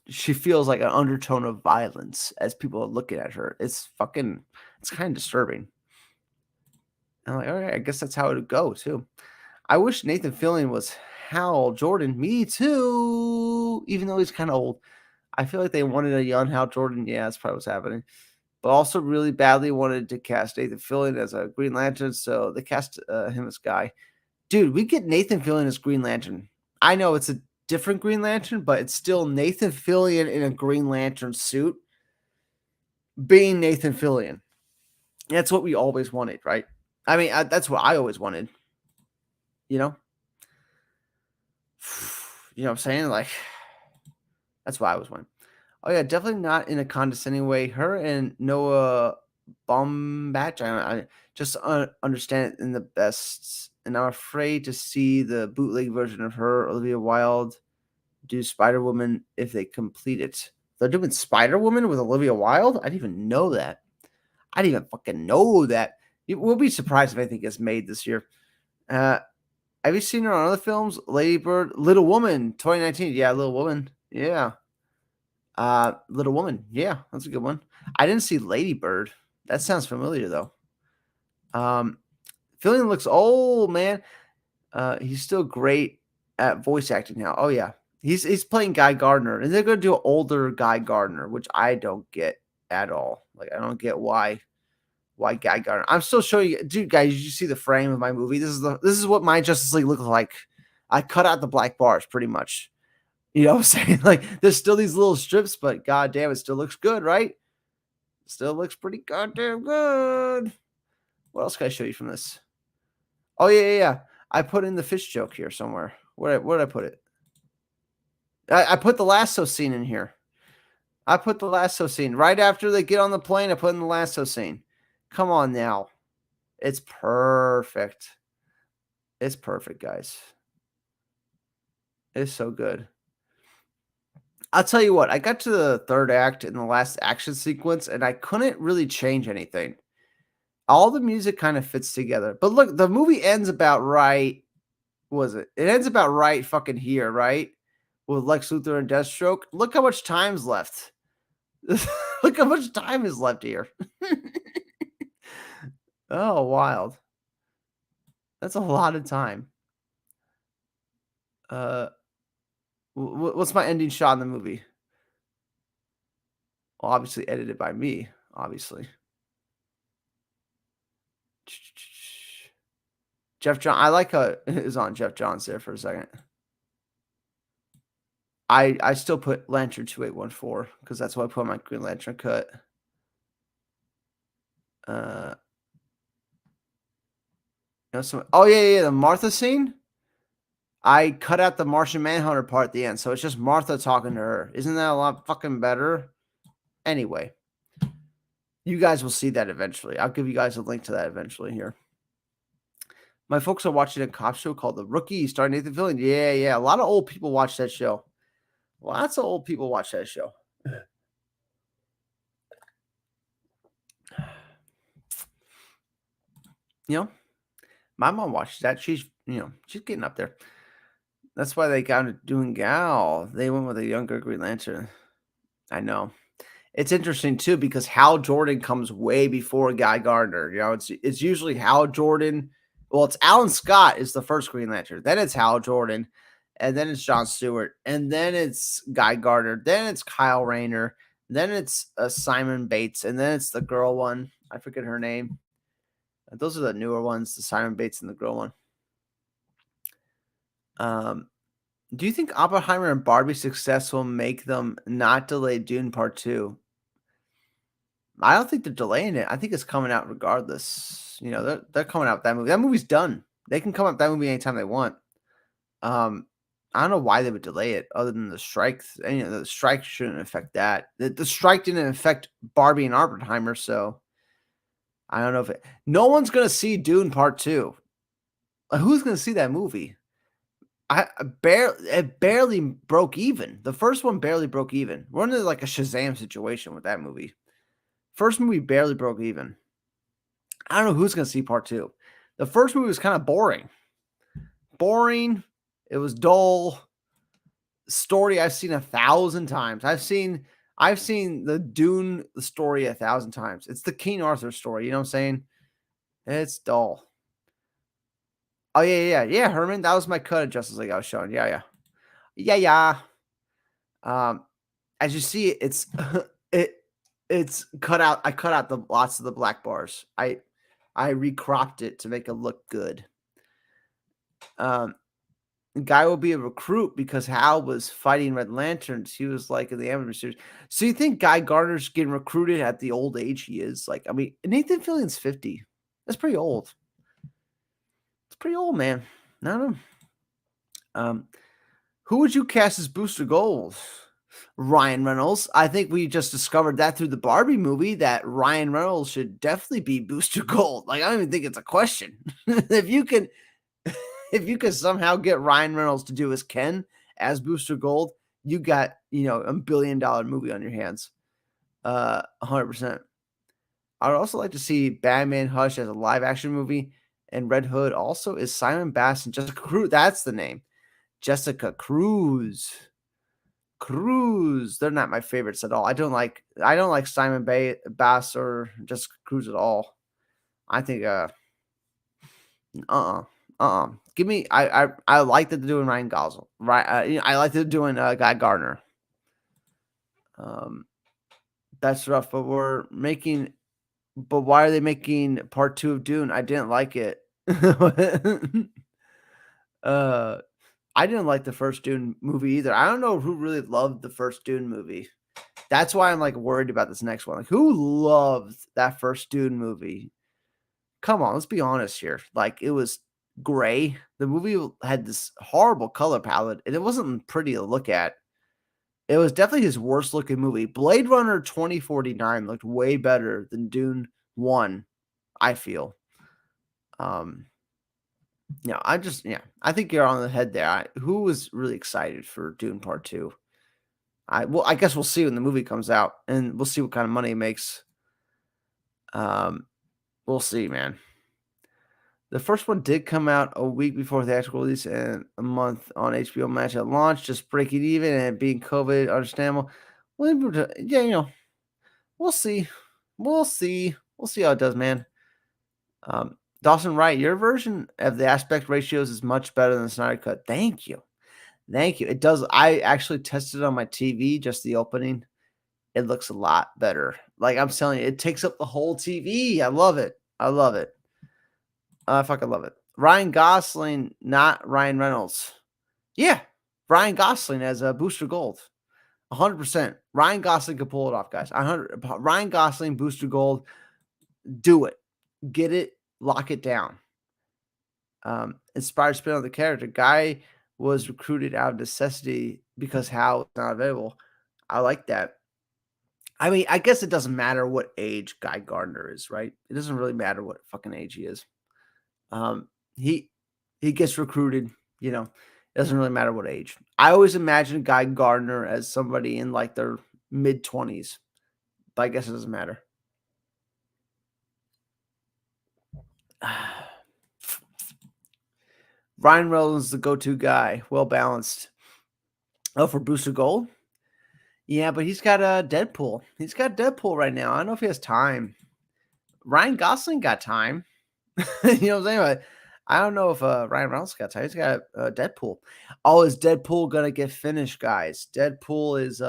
she feels like an undertone of violence as people are looking at her. It's kind of disturbing. I'm like, all right, I guess that's how it would go too. I wish Nathan Fillion was Hal Jordan. Me too. Even though he's kind of old, I feel like they wanted a young Hal Jordan. Yeah, that's probably what's happening. But also really badly wanted to cast Nathan Fillion as a Green Lantern, so they cast him as Guy. Dude, we get Nathan Fillion as Green Lantern. I know it's a different Green Lantern, but it's still Nathan Fillion in a Green Lantern suit being Nathan Fillion. That's what we always wanted, right? I mean, that's what I always wanted. You know? You know what I'm saying? Like, that's why I was wanting. Oh, yeah, definitely not in a condescending way. Her and Noah Baumbach, I just understand it in the best. And I'm afraid to see the bootleg version of her, Olivia Wilde, do Spider Woman if they complete it. They're doing Spider Woman with Olivia Wilde? I didn't even know that. I didn't even fucking know that. We'll be surprised if anything gets made this year. Have you seen her on other films? Lady Bird, Little Woman, 2019. Yeah, Little Woman. Yeah. Little Woman. Yeah, that's a good one. I didn't see Lady Bird. That sounds familiar though. Fillion looks old, man. He's still great at voice acting now. Oh yeah. He's playing Guy Gardner, and they're gonna do an older Guy Gardner, which I don't get at all. Like, I don't get why Guy Gardner. I'm still showing you, dude, guys. Did you see the frame of my movie? This is what my Justice League looks like. I cut out the black bars pretty much. You know what I'm saying? Like, there's still these little strips, but goddamn, it still looks good, right? Still looks pretty goddamn good. What else can I show you from this? Oh yeah. I put in the fish joke here somewhere. Where did I put it? I put the lasso scene in here. I put the lasso scene right after they get on the plane. I put in the lasso scene. Come on now, it's perfect. It's perfect, guys. It's so good. I'll tell you what. I got to the third act in the last action sequence, and I couldn't really change anything. All the music kind of fits together. But look, the movie ends about right. Was it? It ends about right fucking here, right? With Lex Luthor and Deathstroke. Look how much time's left. Look how much time is left here. Oh, wild. That's a lot of time. Uh, what's my ending shot in the movie? Well, obviously edited by me, obviously. Jeff John I like how it is on Jeff Johns there for a second. I still put Lantern 2814 because that's what I put on my Green Lantern cut. Uh, oh, yeah, the Martha scene? I cut out the Martian Manhunter part at the end, so it's just Martha talking to her. Isn't that a lot fucking better? Anyway, you guys will see that eventually. I'll give you guys a link to that eventually here. My folks are watching a cop show called The Rookie, starring Nathan Fillion. Yeah. A lot of old people watch that show. Lots of old people watch that show. You know, my mom watches that. She's getting up there. That's why they got it doing Gal. They went with a younger Green Lantern. I know. It's interesting too because Hal Jordan comes way before Guy Gardner. It's usually Hal Jordan. Well, it's Alan Scott is the first Green Lantern. Then it's Hal Jordan, and then it's John Stewart, and then it's Guy Gardner. Then it's Kyle Rayner. Then it's Simon Bates, and then it's the girl one. I forget her name. Those are the newer ones, the Simon Bates and the girl one. Do you think Oppenheimer and Barbie's success will make them not delay Dune Part 2? I don't think they're delaying it. I think it's coming out regardless. They're coming out with that movie. That movie's done. They can come out with that movie anytime they want. I don't know why they would delay it other than the strikes. And, the strike shouldn't affect that. The strike didn't affect Barbie and Oppenheimer, so I don't know if no one's gonna see Dune Part 2. Who's gonna see that movie? It barely broke even. The first one barely broke even. We're in like a Shazam situation with that movie. First movie barely broke even. I don't know who's gonna see part 2. The first movie was kind of boring. It was dull. Story I've seen 1,000 times. I've seen the Dune story 1,000 times. It's the King Arthur story. You know what I'm saying? It's dull. Oh yeah, Herman. That was my cut of Justice League I was showing. Yeah. As you see, it's it's cut out. I cut out the lots of the black bars. I recropped it to make it look good. Guy will be a recruit because Hal was fighting Red Lanterns. He was like in the amateur series. So you think Guy Gardner's getting recruited at the old age he is? Like, I mean, Nathan Fillion's 50. That's pretty old. It's pretty old, man. I don't know. Who would you cast as Booster Gold? Ryan Reynolds. I think we just discovered that through the Barbie movie that Ryan Reynolds should definitely be Booster Gold. Like, I don't even think it's a question. if you can somehow get Ryan Reynolds to do his Ken as Booster Gold, you got, $1 billion movie on your hands. 100%. I would also like to see Batman Hush as a live action movie, and Red Hood also is Simon Bass and Jessica Cruz. That's the name. Jessica Cruz. They're not my favorites at all. I don't like Simon Bass or Jessica Cruz at all. I think give me I like that they're doing Ryan Gosling. Right, I like that they're doing Guy Gardner. That's rough, but why are they making part 2 of Dune? I didn't like it. I didn't like the first Dune movie either. I don't know who really loved the first Dune movie. That's why I'm like worried about this next one. Like, who loved that first Dune movie? Come on, let's be honest here. Like, it was gray. The movie had this horrible color palette, and it wasn't pretty to look at. It was definitely his worst looking movie. Blade Runner 2049 looked way better than Dune 1, I feel. I think you're on the head there. Who was really excited for Dune Part 2? I guess we'll see when the movie comes out, and we'll see what kind of money it makes. We'll see, man. The first one did come out a week before the actual release and a month on HBO Max at launch, just breaking even and being COVID, understandable. Well, yeah, we'll see. We'll see how it does, man. Dawson Wright, your version of the aspect ratios is much better than the Snyder Cut. Thank you. Thank you. It does. I actually tested it on my TV, just the opening. It looks a lot better. Like I'm telling you, it takes up the whole TV. I love it. I love it. I fucking love it. Ryan Gosling, not Ryan Reynolds. Yeah, Ryan Gosling as a Booster Gold. 100%. Ryan Gosling could pull it off, guys. 100. Ryan Gosling, Booster Gold. Do it. Get it. Lock it down. Inspired spin on the character. Guy was recruited out of necessity because Hal is not available. I like that. I mean, I guess it doesn't matter what age Guy Gardner is, right? It doesn't really matter what fucking age he is. Um, he he gets recruited, you know, it doesn't really matter what age. I always imagine Guy Gardner as somebody in like their mid 20s, but I guess it doesn't matter. Ryan Reynolds is the go-to guy, well balanced. Oh, for Booster Gold? Yeah, but he's got a Deadpool. He's got Deadpool right now. I don't know if he has time. Ryan Gosling got time. You know what I'm saying? But I don't know if Ryan Reynolds got time. He's got Deadpool. Oh, is Deadpool gonna get finished, guys? Deadpool is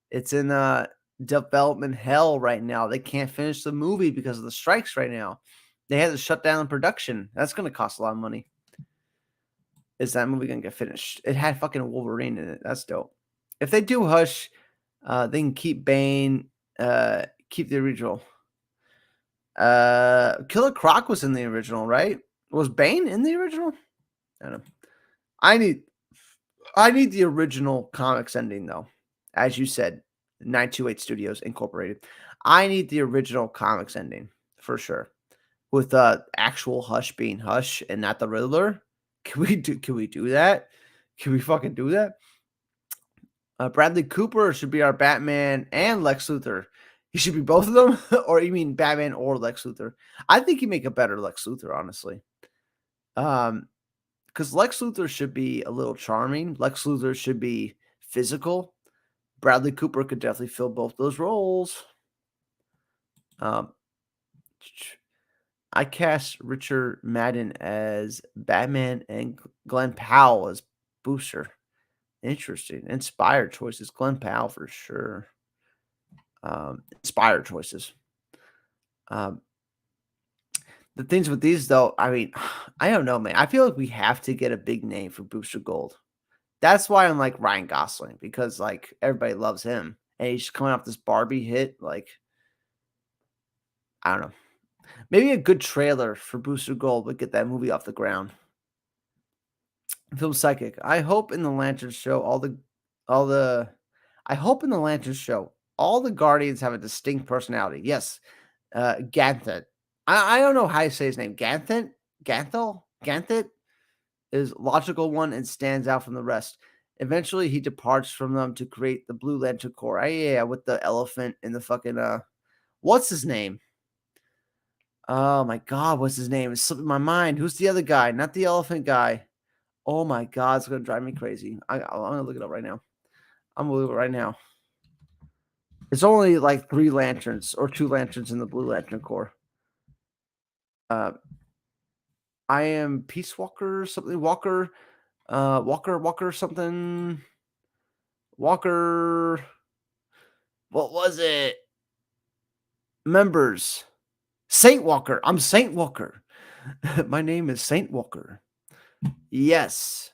it's in development hell right now. They can't finish the movie because of the strikes right now. They had to shut down production. That's gonna cost a lot of money. Is that movie gonna get finished? It had fucking Wolverine in it. That's dope. If they do Hush, they can keep Bane, keep the original. Killer Croc was in the original, right? Was Bane in the original? I don't know. I need I need the original comics ending though. As you said, 928 Studios Incorporated. I need the original comics ending for sure. With actual Hush being Hush and not the Riddler. Can we do that? Can we fucking do that? Bradley Cooper should be our Batman and Lex Luthor. He should be both of them, or you mean Batman or Lex Luthor? I think he make a better Lex Luthor, honestly. Because Lex Luthor should be a little charming. Lex Luthor should be physical. Bradley Cooper could definitely fill both those roles. Um, I cast Richard Madden as Batman and Glenn Powell as Booster. Interesting. Inspired choices. Glenn Powell for sure. Inspired choices. Um, the things with these though, I mean, I don't know, man. I feel like we have to get a big name for Booster Gold. That's why I'm like Ryan Gosling because like everybody loves him, and he's coming off this Barbie hit. Like, I don't know. Maybe a good trailer for Booster Gold would get that movie off the ground. Film Psychic. I hope in the Lantern show all the I hope in the Lantern show all the Guardians have a distinct personality. Yes, Ganthet. I don't know how you say his name. Ganthet? Ganthet is logical one and stands out from the rest. Eventually, he departs from them to create the Blue Lantern Corps. Yeah, with the elephant and the fucking what's his name? Oh my god, what's his name? It's slipping my mind. Who's the other guy? Not the elephant guy. Oh my god, it's gonna drive me crazy. I'm gonna look it up right now. I'm gonna look it right now. It's only like 3 lanterns or 2 lanterns in the Blue Lantern Corps. Uh, I am Peace Walker, something Walker, Walker, something Walker. What was it? Members. Saint Walker. I'm Saint Walker. My name is Saint Walker. Yes.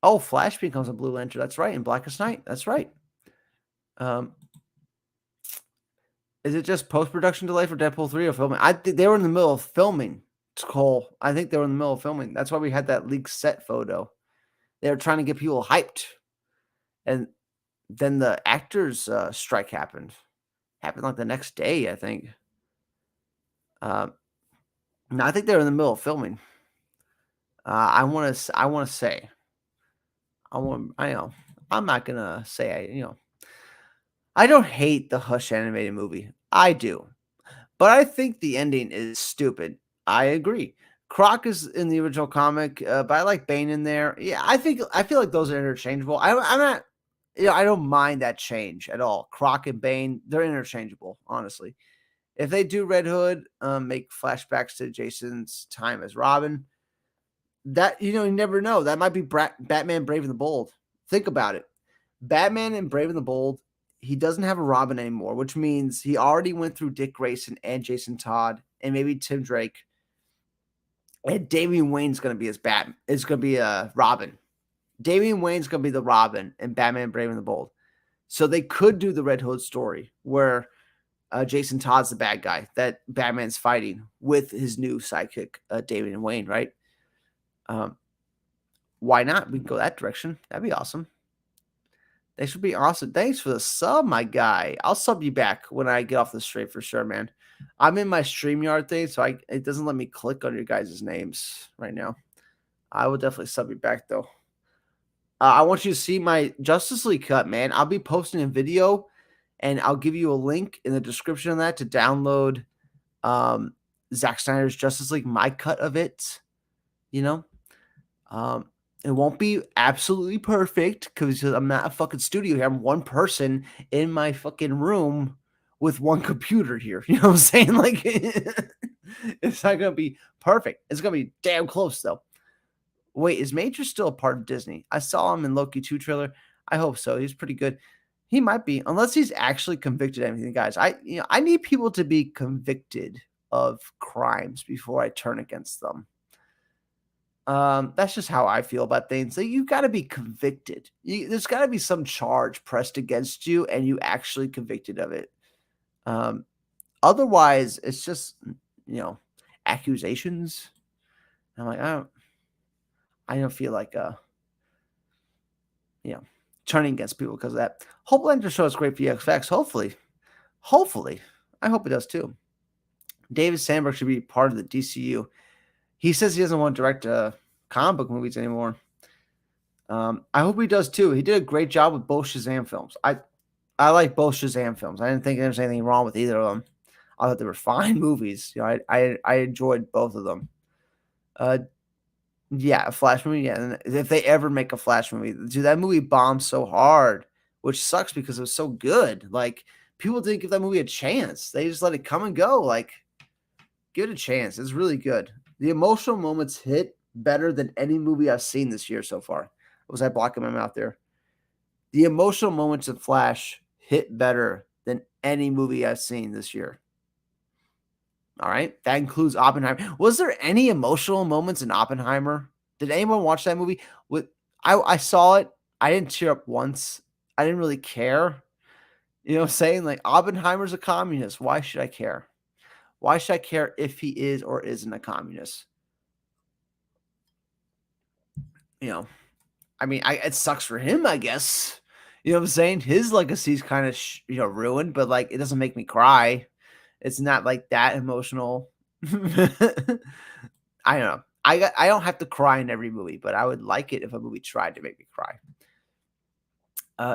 Oh, Flash becomes a Blue Lantern. That's right. In Blackest Night. That's right. Um, is it just post-production delay for Deadpool 3 or filming? I think they were in the middle of filming. It's Cole. I think they were in the middle of filming. That's why we had that leaked set photo. They were trying to get people hyped. And then the actors strike happened. Happened like the next day, I think. No, I think they were in the middle of filming. I want to say. I know. I'm not gonna say I don't hate the Hush animated movie. I do. But I think the ending is stupid. I agree. Croc is in the original comic, but I like Bane in there. Yeah, I feel like those are interchangeable. I'm not I don't mind that change at all. Croc and Bane, they're interchangeable, honestly. If they do Red Hood, make flashbacks to Jason's time as Robin, that you never know. That might be Batman Brave and the Bold. Think about it. Batman and Brave and the Bold, he doesn't have a Robin anymore, which means he already went through Dick Grayson and Jason Todd and maybe Tim Drake. And Damian Wayne's gonna be his Is gonna be a Robin. Damian Wayne's gonna be the Robin in Batman Brave and the Bold. So they could do the Red Hood story where Jason Todd's the bad guy that Batman's fighting with his new sidekick, Damian Wayne, right? Um, why not? We can go that direction. That'd be awesome. They should be awesome. Thanks for the sub, my guy. I'll sub you back when I get off the stream for sure, man. I'm in my StreamYard thing, so it doesn't let me click on your guys' names right now. I will definitely sub you back, though. I want you to see my Justice League cut, man. I'll be posting a video, and I'll give you a link in the description of that to download Zack Snyder's Justice League, my cut of it. It won't be absolutely perfect because I'm not a fucking studio here. I'm one person in my fucking room with one computer here. You know what I'm saying? Like, it's not going to be perfect. It's going to be damn close, though. Wait, is Major still a part of Disney? I saw him in Loki 2 trailer. I hope so. He's pretty good. He might be, unless he's actually convicted of anything, guys. I need people to be convicted of crimes before I turn against them. That's just how I feel about things. Like, you've got to be convicted. There's got to be some charge pressed against you, and you actually convicted of it. Otherwise, it's just accusations. I'm like, I don't feel like turning against people because of that. Homelander show is great for VFX. Hopefully, I hope it does too. David Sandberg should be part of the DCU. He says he doesn't want to direct comic book movies anymore. I hope he does too. He did a great job with both Shazam films. I like both Shazam films. I didn't think there was anything wrong with either of them. I thought they were fine movies. I enjoyed both of them. Yeah, a Flash movie. Yeah, and if they ever make a Flash movie, dude, that movie bombed so hard, which sucks because it was so good. Like, people didn't give that movie a chance. They just let it come and go. Like, give it a chance. It's really good. The emotional moments hit better than any movie I've seen this year so far. Was I blocking my mouth there? The emotional moments of Flash hit better than any movie I've seen this year. All right. That includes Oppenheimer. Was there any emotional moments in Oppenheimer? Did anyone watch that movie? I saw it. I didn't tear up once. I didn't really care. You know what I'm saying? Like, Oppenheimer's a communist. Why should I care? Why should I care if he is or isn't a communist? I mean, it sucks for him, I guess. You know what I'm saying? His legacy's kind of ruined, but like, it doesn't make me cry. It's not like that emotional. I don't know. I don't have to cry in every movie, but I would like it if a movie tried to make me cry.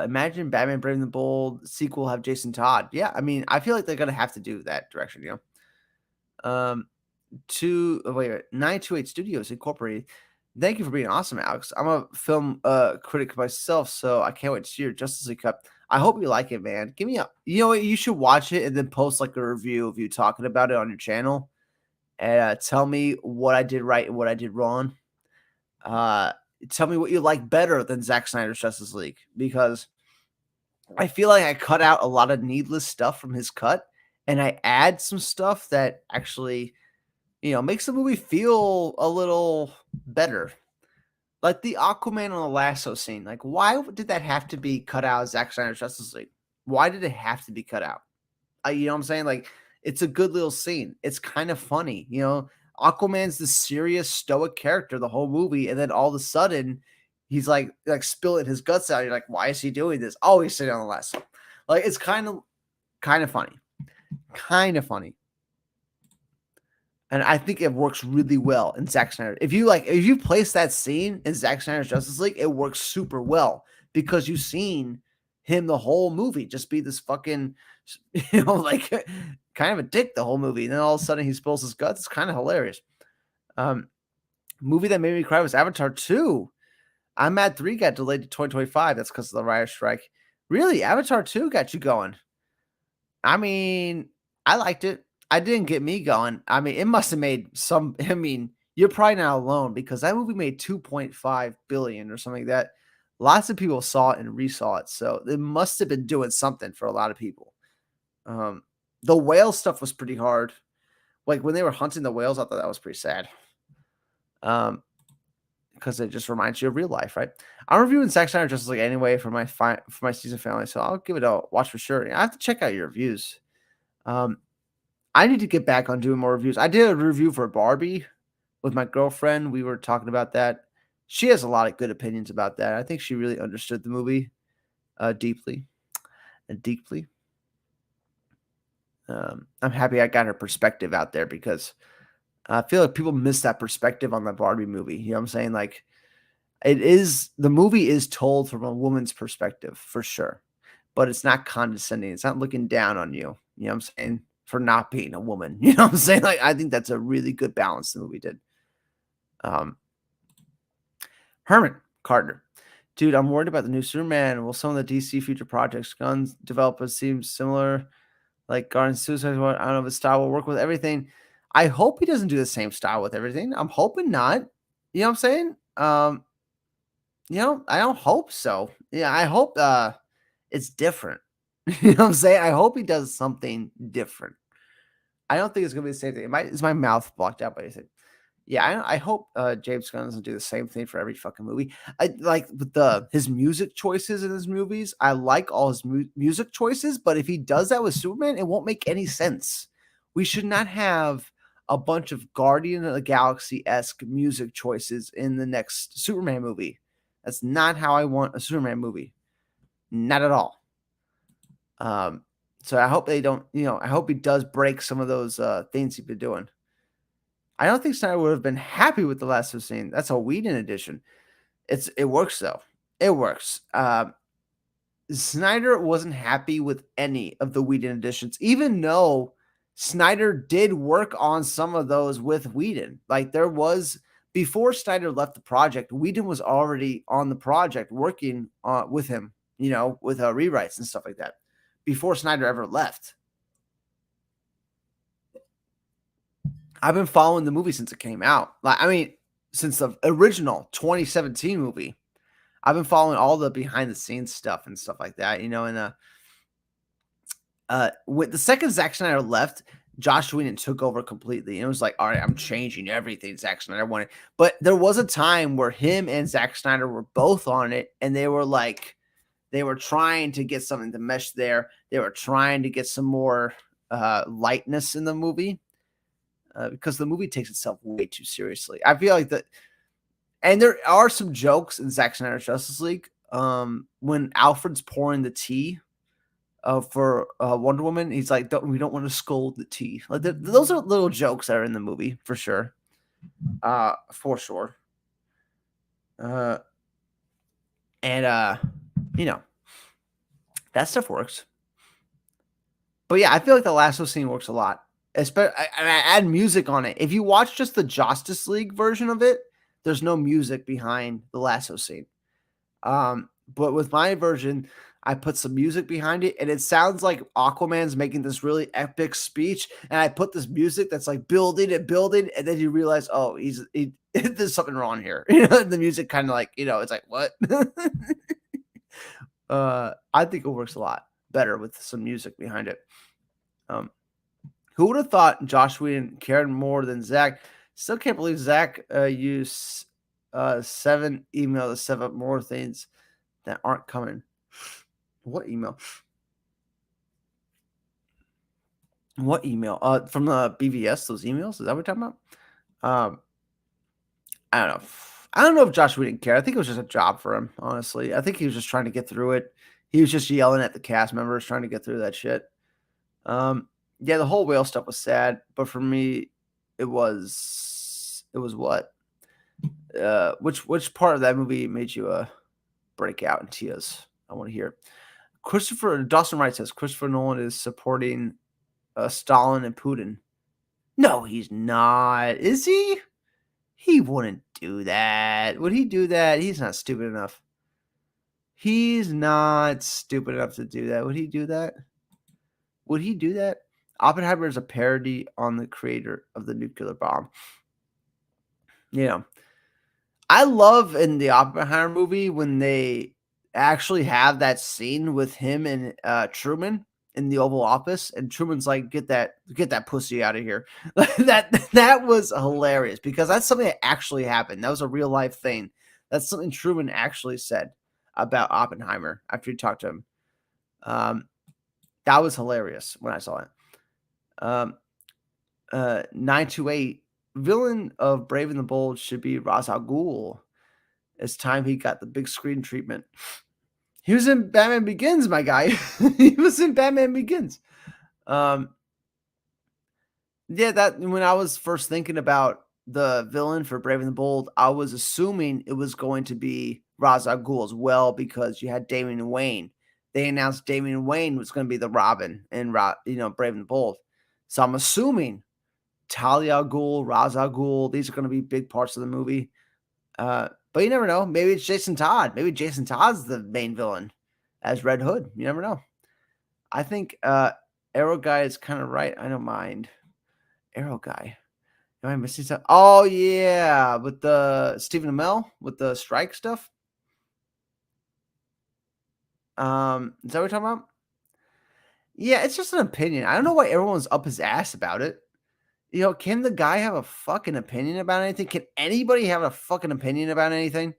Imagine Batman Brave and the Bold sequel have Jason Todd. Yeah, I mean, I feel like they're gonna have to do that direction, wait, 928 Studios Incorporated. Thank you for being awesome, Alex. I'm a film critic myself, so I can't wait to see your Justice League Cup. I hope you like it, man. Give me you know what? You should watch it and then post like a review of you talking about it on your channel, and tell me what I did right and what I did wrong. Tell me what you like better than Zack Snyder's Justice League, because I feel like I cut out a lot of needless stuff from his cut, and I add some stuff that actually, makes the movie feel a little better. Like the Aquaman on the lasso scene. Like, why did that have to be cut out of Zack Snyder's Justice League? Why did it have to be cut out? You know what I'm saying? Like, it's a good little scene. It's kind of funny. Aquaman's the serious, stoic character the whole movie, and then all of a sudden, he's like spilling his guts out. You're like, why is he doing this? Oh, he's sitting on the lasso. Like, it's kind of funny. Kind of funny. And I think it works really well in Zack Snyder. If you place that scene in Zack Snyder's Justice League, it works super well because you've seen him the whole movie just be this fucking, like kind of a dick the whole movie. And then all of a sudden he spills his guts. It's kind of hilarious. Movie that made me cry was Avatar 2. I'm Mad 3 got delayed to 2025. That's because of the writer's strike. Really? Avatar 2 got you going? I mean, I liked it. I didn't get me going. I mean, it must have made some. I mean, you're probably not alone because that movie made 2.5 billion or something like that. Lots of people saw it and resaw it, so it must have been doing something for a lot of people. Um, the whale stuff was pretty hard. Like when they were hunting the whales, I thought that was pretty sad. Because it just reminds you of real life, right? I'm reviewing Zack Snyder Justice League anyway for my season finale, so I'll give it a watch for sure. I have to check out your reviews. Um, I need to get back on doing more reviews. I did a review for Barbie with my girlfriend. We were talking about that. She has a lot of good opinions about that. I think she really understood the movie deeply and deeply. I'm happy I got her perspective out there because I feel like people miss that perspective on the Barbie movie. You know what I'm saying? Like, the movie is told from a woman's perspective for sure, but it's not condescending. It's not looking down on you. You know what I'm saying? For not being a woman. You know what I'm saying? Like, I think that's a really good balance the movie did. Um, Herman Carter. Dude, I'm worried about the new Superman. Will some of the DC future projects Gunn's developers seem similar? Like Garden Suicide Squad. I don't know if his style will work with everything. I hope he doesn't do the same style with everything. I'm hoping not. You know what I'm saying? I don't hope so. Yeah, I hope it's different. You know what I'm saying? I hope he does something different. I don't think it's gonna be the same thing. Is my mouth blocked out by anything? Yeah, I hope James Gunn doesn't do the same thing for every fucking movie. I like with his music choices in his movies. I like all his music choices, but if he does that with Superman, it won't make any sense. We should not have a bunch of Guardian of the Galaxy esque music choices in the next Superman movie. That's not how I want a Superman movie. Not at all. So I hope they don't. I hope he does break some of those things he's been doing. I don't think Snyder would have been happy with the last scene. That's a Whedon edition. It works though. It works. Snyder wasn't happy with any of the Whedon editions, even though Snyder did work on some of those with Whedon. Like there was before Snyder left the project, Whedon was already on the project working with him, with rewrites and stuff like that before Snyder ever left. I've been following the movie since it came out. Since the original 2017 movie, I've been following all the behind the scenes stuff and stuff like that, and with the second Zack Snyder left, Josh Whedon took over completely. And it was like, all right, I'm changing everything Zack Snyder wanted. But there was a time where him and Zack Snyder were both on it, and they were trying to get something to mesh there. They were trying to get some more lightness in the movie. Because the movie takes itself way too seriously. I feel like that, and there are some jokes in Zack Snyder's Justice League. When Alfred's pouring the tea for Wonder Woman, he's like, we don't want to scold the tea. Like those are little jokes that are in the movie for sure. For sure. And that stuff works. But yeah, I feel like the lasso scene works a lot. I add music on it. If you watch just the Justice League version of it, there's no music behind the lasso scene. But with my version, I put some music behind it, and it sounds like Aquaman's making this really epic speech. And I put this music that's like building and building, and then you realize, oh, there's something wrong here. The music kind of like, it's like what? I think it works a lot better with some music behind it. Who would have thought Josh Whedon cared more than Zach? Still can't believe Zach used 7 email to set up more things that aren't coming. What email? What email? From the BVS, those emails? Is that what we're talking about? I don't know. I don't know if Josh Whedon cared. I think it was just a job for him, honestly. I think he was just trying to get through it. He was just yelling at the cast members, trying to get through that shit. Yeah, the whole whale stuff was sad, but for me, it was what? Which part of that movie made you break out in tears? I want to hear. Dawson Wright says Christopher Nolan is supporting Stalin and Putin. No, he's not. Is he? He wouldn't do that. Would he do that? He's not stupid enough. He's not stupid enough to do that. Would he do that? Would he do that? Oppenheimer is a parody on the creator of the nuclear bomb. You know, I love in the Oppenheimer movie when they actually have that scene with him and, Truman in the Oval Office, and Truman's like, "Get that pussy out of here." Like, that was hilarious because that's something that actually happened. That was a real life thing. That's something Truman actually said about Oppenheimer after he talked to him. Um, that was hilarious when I saw it. Um, 928, villain of Brave and the Bold should be Ra's al Ghul. It's time he got the big screen treatment. He was in Batman Begins, my guy. He was in Batman Begins. Um, yeah, that when I was first thinking about the villain for Brave and the Bold, I was assuming it was going to be Ra's al Ghul as well because you had Damian Wayne. They announced Damian Wayne was going to be the Robin in Brave and the Bold. So I'm assuming Talia al Ghul, Ra's al Ghul, these are going to be big parts of the movie. But you never know. Maybe it's Jason Todd. Maybe Jason Todd's the main villain as Red Hood. You never know. I think Arrow Guy is kind of right. I don't mind. Arrow Guy. Am I missing something? Oh yeah, with the Stephen Amell with the strike stuff. Is that what we're talking about? Yeah, it's just an opinion. I don't know why everyone's up his ass about it. Can the guy have a fucking opinion about anything? Can anybody have a fucking opinion about anything?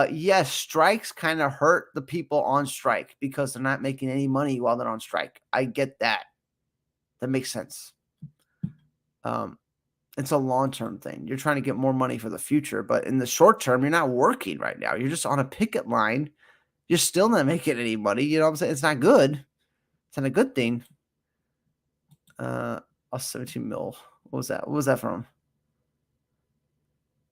Yes, strikes kind of hurt the people on strike because they're not making any money while they're on strike. I get that. That makes sense. It's a long-term thing. You're trying to get more money for the future, but in the short term, you're not working right now. You're just on a picket line. You're still not making any money. You know what I'm saying? It's not good. It's not a good thing. Uh, 17 mil. What was that? What was that from?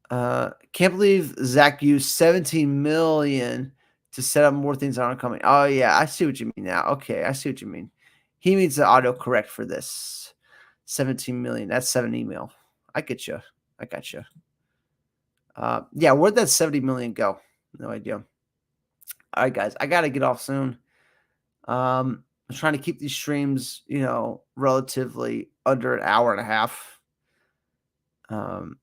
Can't believe Zach used 17 million to set up more things that aren't coming. Oh yeah, I see what you mean now. Okay, I see what you mean. He means the autocorrect for this. 17 million. That's 7 email. I get you. I got you. Yeah, where'd that 70 million go? No idea. All right, guys, I gotta get off soon. I'm trying to keep these streams, relatively under an hour and a half. Go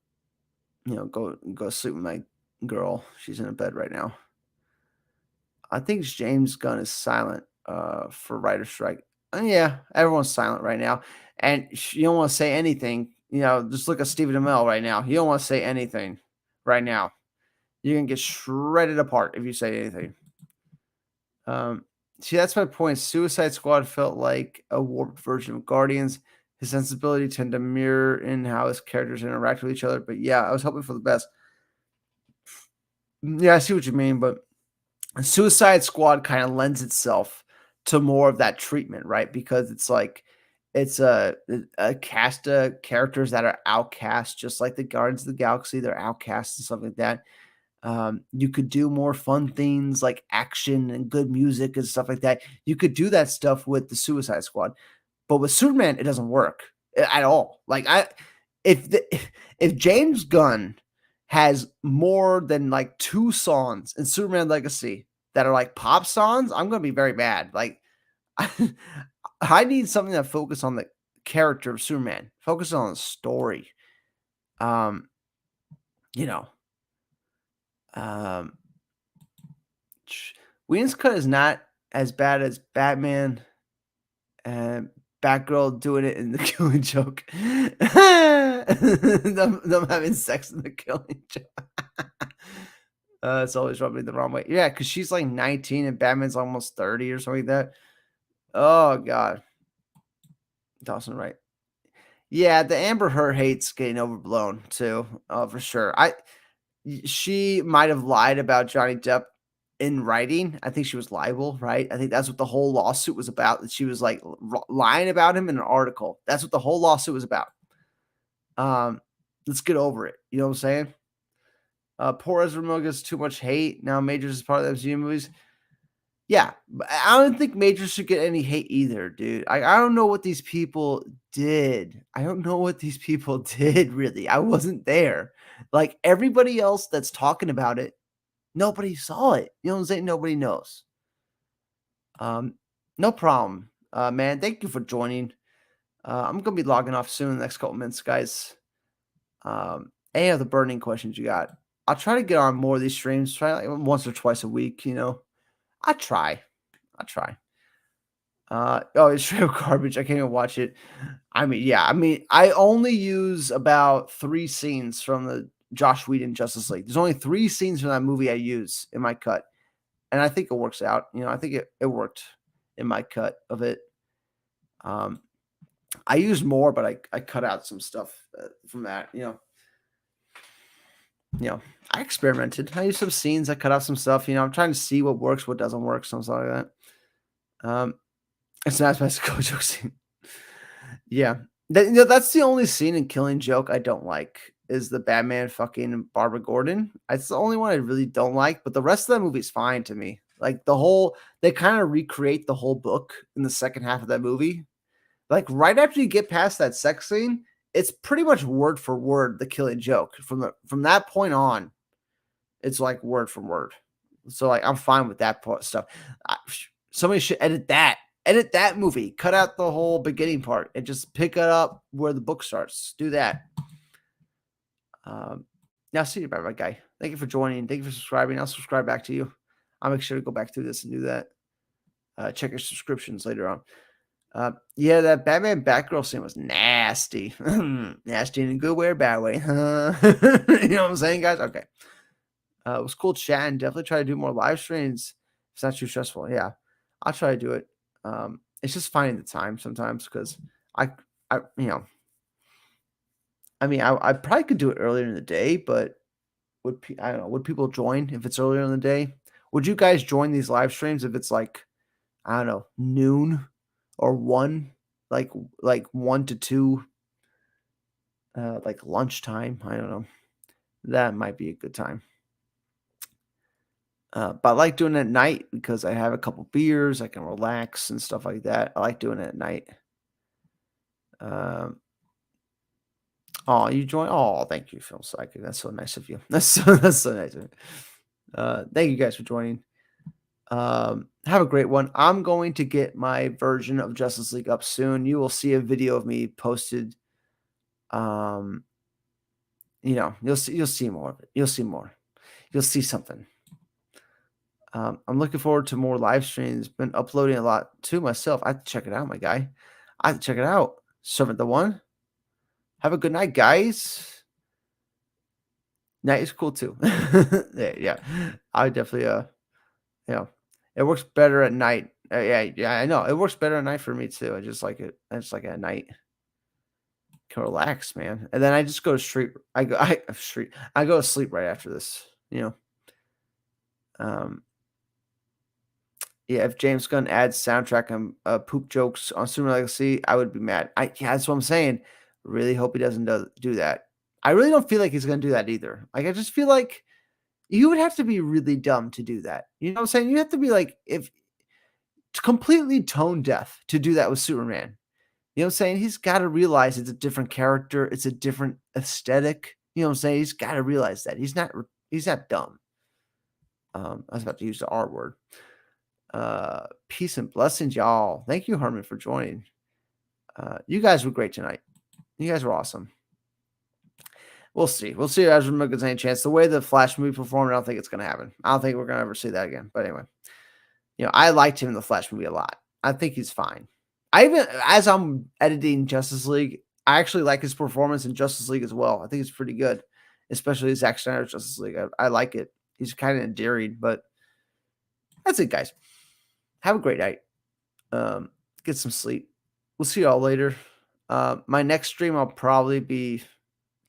sleep with my girl. She's in a bed right now. I think James Gunn is silent for writer strike. Yeah, everyone's silent right now, and you don't want to say anything. Just look at Stephen Amell right now. You don't want to say anything right now. You're gonna get shredded apart if you say anything. See, that's my point. Suicide Squad felt like a warped version of Guardians. His sensibility tend to mirror in how his characters interact with each other. But yeah, I was hoping for the best. Yeah, I see what you mean, but Suicide Squad kind of lends itself to more of that treatment, right? Because it's like it's a cast of characters that are outcast, just like the Guardians of the Galaxy. They're outcasts and stuff like that. You could do more fun things like action and good music and stuff like that. You could do that stuff with the Suicide Squad, but with Superman, it doesn't work at all. Like if the, if James Gunn has more than like 2 songs in Superman Legacy that are like pop songs, I'm gonna be very mad. Like I need something that focus on the character of Superman, focus on the story. Um, you know, um, Whedon's cut is not as bad as Batman and Batgirl doing it in the Killing Joke. them having sex in the Killing Joke. It's always rubbed me the wrong way. Yeah, because she's like 19 and Batman's almost 30 or something like that. Oh God, Dawson, right? Yeah, the Amber Heard hate's getting overblown too, for sure. She might have lied about Johnny Depp in writing. I think she was liable, right? I think that's what the whole lawsuit was about. That she was like lying about him in an article. That's what the whole lawsuit was about. Let's get over it. You know what I'm saying? Poor Ezra Miller gets too much hate. Now Majors is part of the MCU movies. Yeah, but I don't think Majors should get any hate either, dude. I don't know what these people did. I don't know what these people did, really. I wasn't there. Like everybody else that's talking about it, nobody saw it. You know what I'm saying? Nobody knows. No problem, man. Thank you for joining. I'm gonna be logging off soon in the next couple minutes, guys. Any other burning questions you got? I'll try to get on more of these streams, try like once or twice a week, you know. I try. I try. Oh, it's straight up garbage. I can't even watch it. I mean, yeah, I mean, I only use about 3 scenes from the Josh Whedon Justice League. There's only 3 scenes from that movie I use in my cut, and I think it works out. You know, I think it worked in my cut of it. Um, I used more, but I cut out some stuff from that. You know, I experimented. I used some scenes. I cut out some stuff. You know, I'm trying to see what works, what doesn't work, something like that. It's not as Mexico joke scene. Yeah, that's the only scene in Killing Joke I don't like is the Batman fucking Barbara Gordon. It's the only one I really don't like, but the rest of that movie is fine to me. Like they kind of recreate the whole book in the second half of that movie. Like right after you get past that sex scene, it's pretty much word for word the Killing Joke. From that point on, it's like word for word. So like I'm fine with that part stuff. Somebody should edit that. Edit that movie. Cut out the whole beginning part and just pick it up where the book starts. Do that. Now, see you, bye, bye, guy. Thank you for joining. Thank you for subscribing. I'll subscribe back to you. I'll make sure to go back through this and do that. Check your subscriptions later on. Yeah, that Batman Batgirl scene was nasty. Nasty in a good way or bad way. You know what I'm saying, guys? Okay. It was cool chatting. Definitely try to do more live streams. It's not too stressful. Yeah, I'll try to do it. It's just finding the time sometimes because I, you know, I mean, I probably could do it earlier in the day, but I don't know, would people join if it's earlier in the day? Would you guys join these live streams if it's like, I don't know, noon or 1, like 1 to 2, like lunchtime? I don't know. That might be a good time. But I like doing it at night because I have a couple beers, I can relax and stuff like that. I like doing it at night. Oh, you join? Oh, thank you, Film Psychic. That's so nice of you. That's so nice of you. Thank you guys for joining. Have a great one. I'm going to get my version of Justice League up soon. You will see a video of me posted. You know, you'll see more of it. You'll see more. You'll see something. I'm looking forward to more live streams. Been uploading a lot too myself. I have to check it out, my guy. I have to check it out. Servant the One. Have a good night, guys. Night is cool too. Yeah. I definitely you know, it works better at night. Yeah, I know. It works better at night for me too. I just like it. I just like it at night. Can relax, man. And then I just go to sleep. I go to sleep right after this, you know. Yeah, if James Gunn adds soundtrack and poop jokes on Super Legacy, I would be mad. Yeah, that's what I'm saying. Really hope he doesn't do that. I really don't feel like he's gonna do that either. Like I just feel like you would have to be really dumb to do that. You know what I'm saying? You have to be like if completely tone deaf to do that with Superman. You know what I'm saying? He's got to realize it's a different character, it's a different aesthetic. You know what I'm saying? He's got to realize that. He's not dumb. I was about to use the R word. Peace and blessings, y'all. Thank you, Herman, for joining. You guys were great tonight. You guys were awesome. We'll see. We'll see if Ezra gets any chance. The way the Flash movie performed, I don't think it's going to happen. I don't think we're going to ever see that again. But anyway, you know, I liked him in the Flash movie a lot. I think he's fine. I even, as I'm editing Justice League, I actually like his performance in Justice League as well. I think it's pretty good, especially Zack Snyder's Justice League. I like it. He's kind of endearing, but that's it, guys. Have a great night. Get some sleep. We'll see y'all later. My next stream, I'll probably be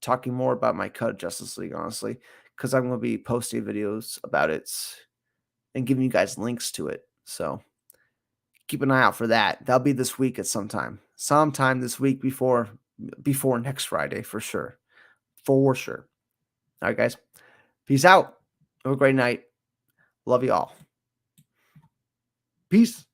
talking more about my cut of Justice League, honestly, because I'm going to be posting videos about it and giving you guys links to it. So keep an eye out for that. That'll be this week at sometime this week before next Friday for sure. For sure. All right, guys. Peace out. Have a great night. Love you all. Peace.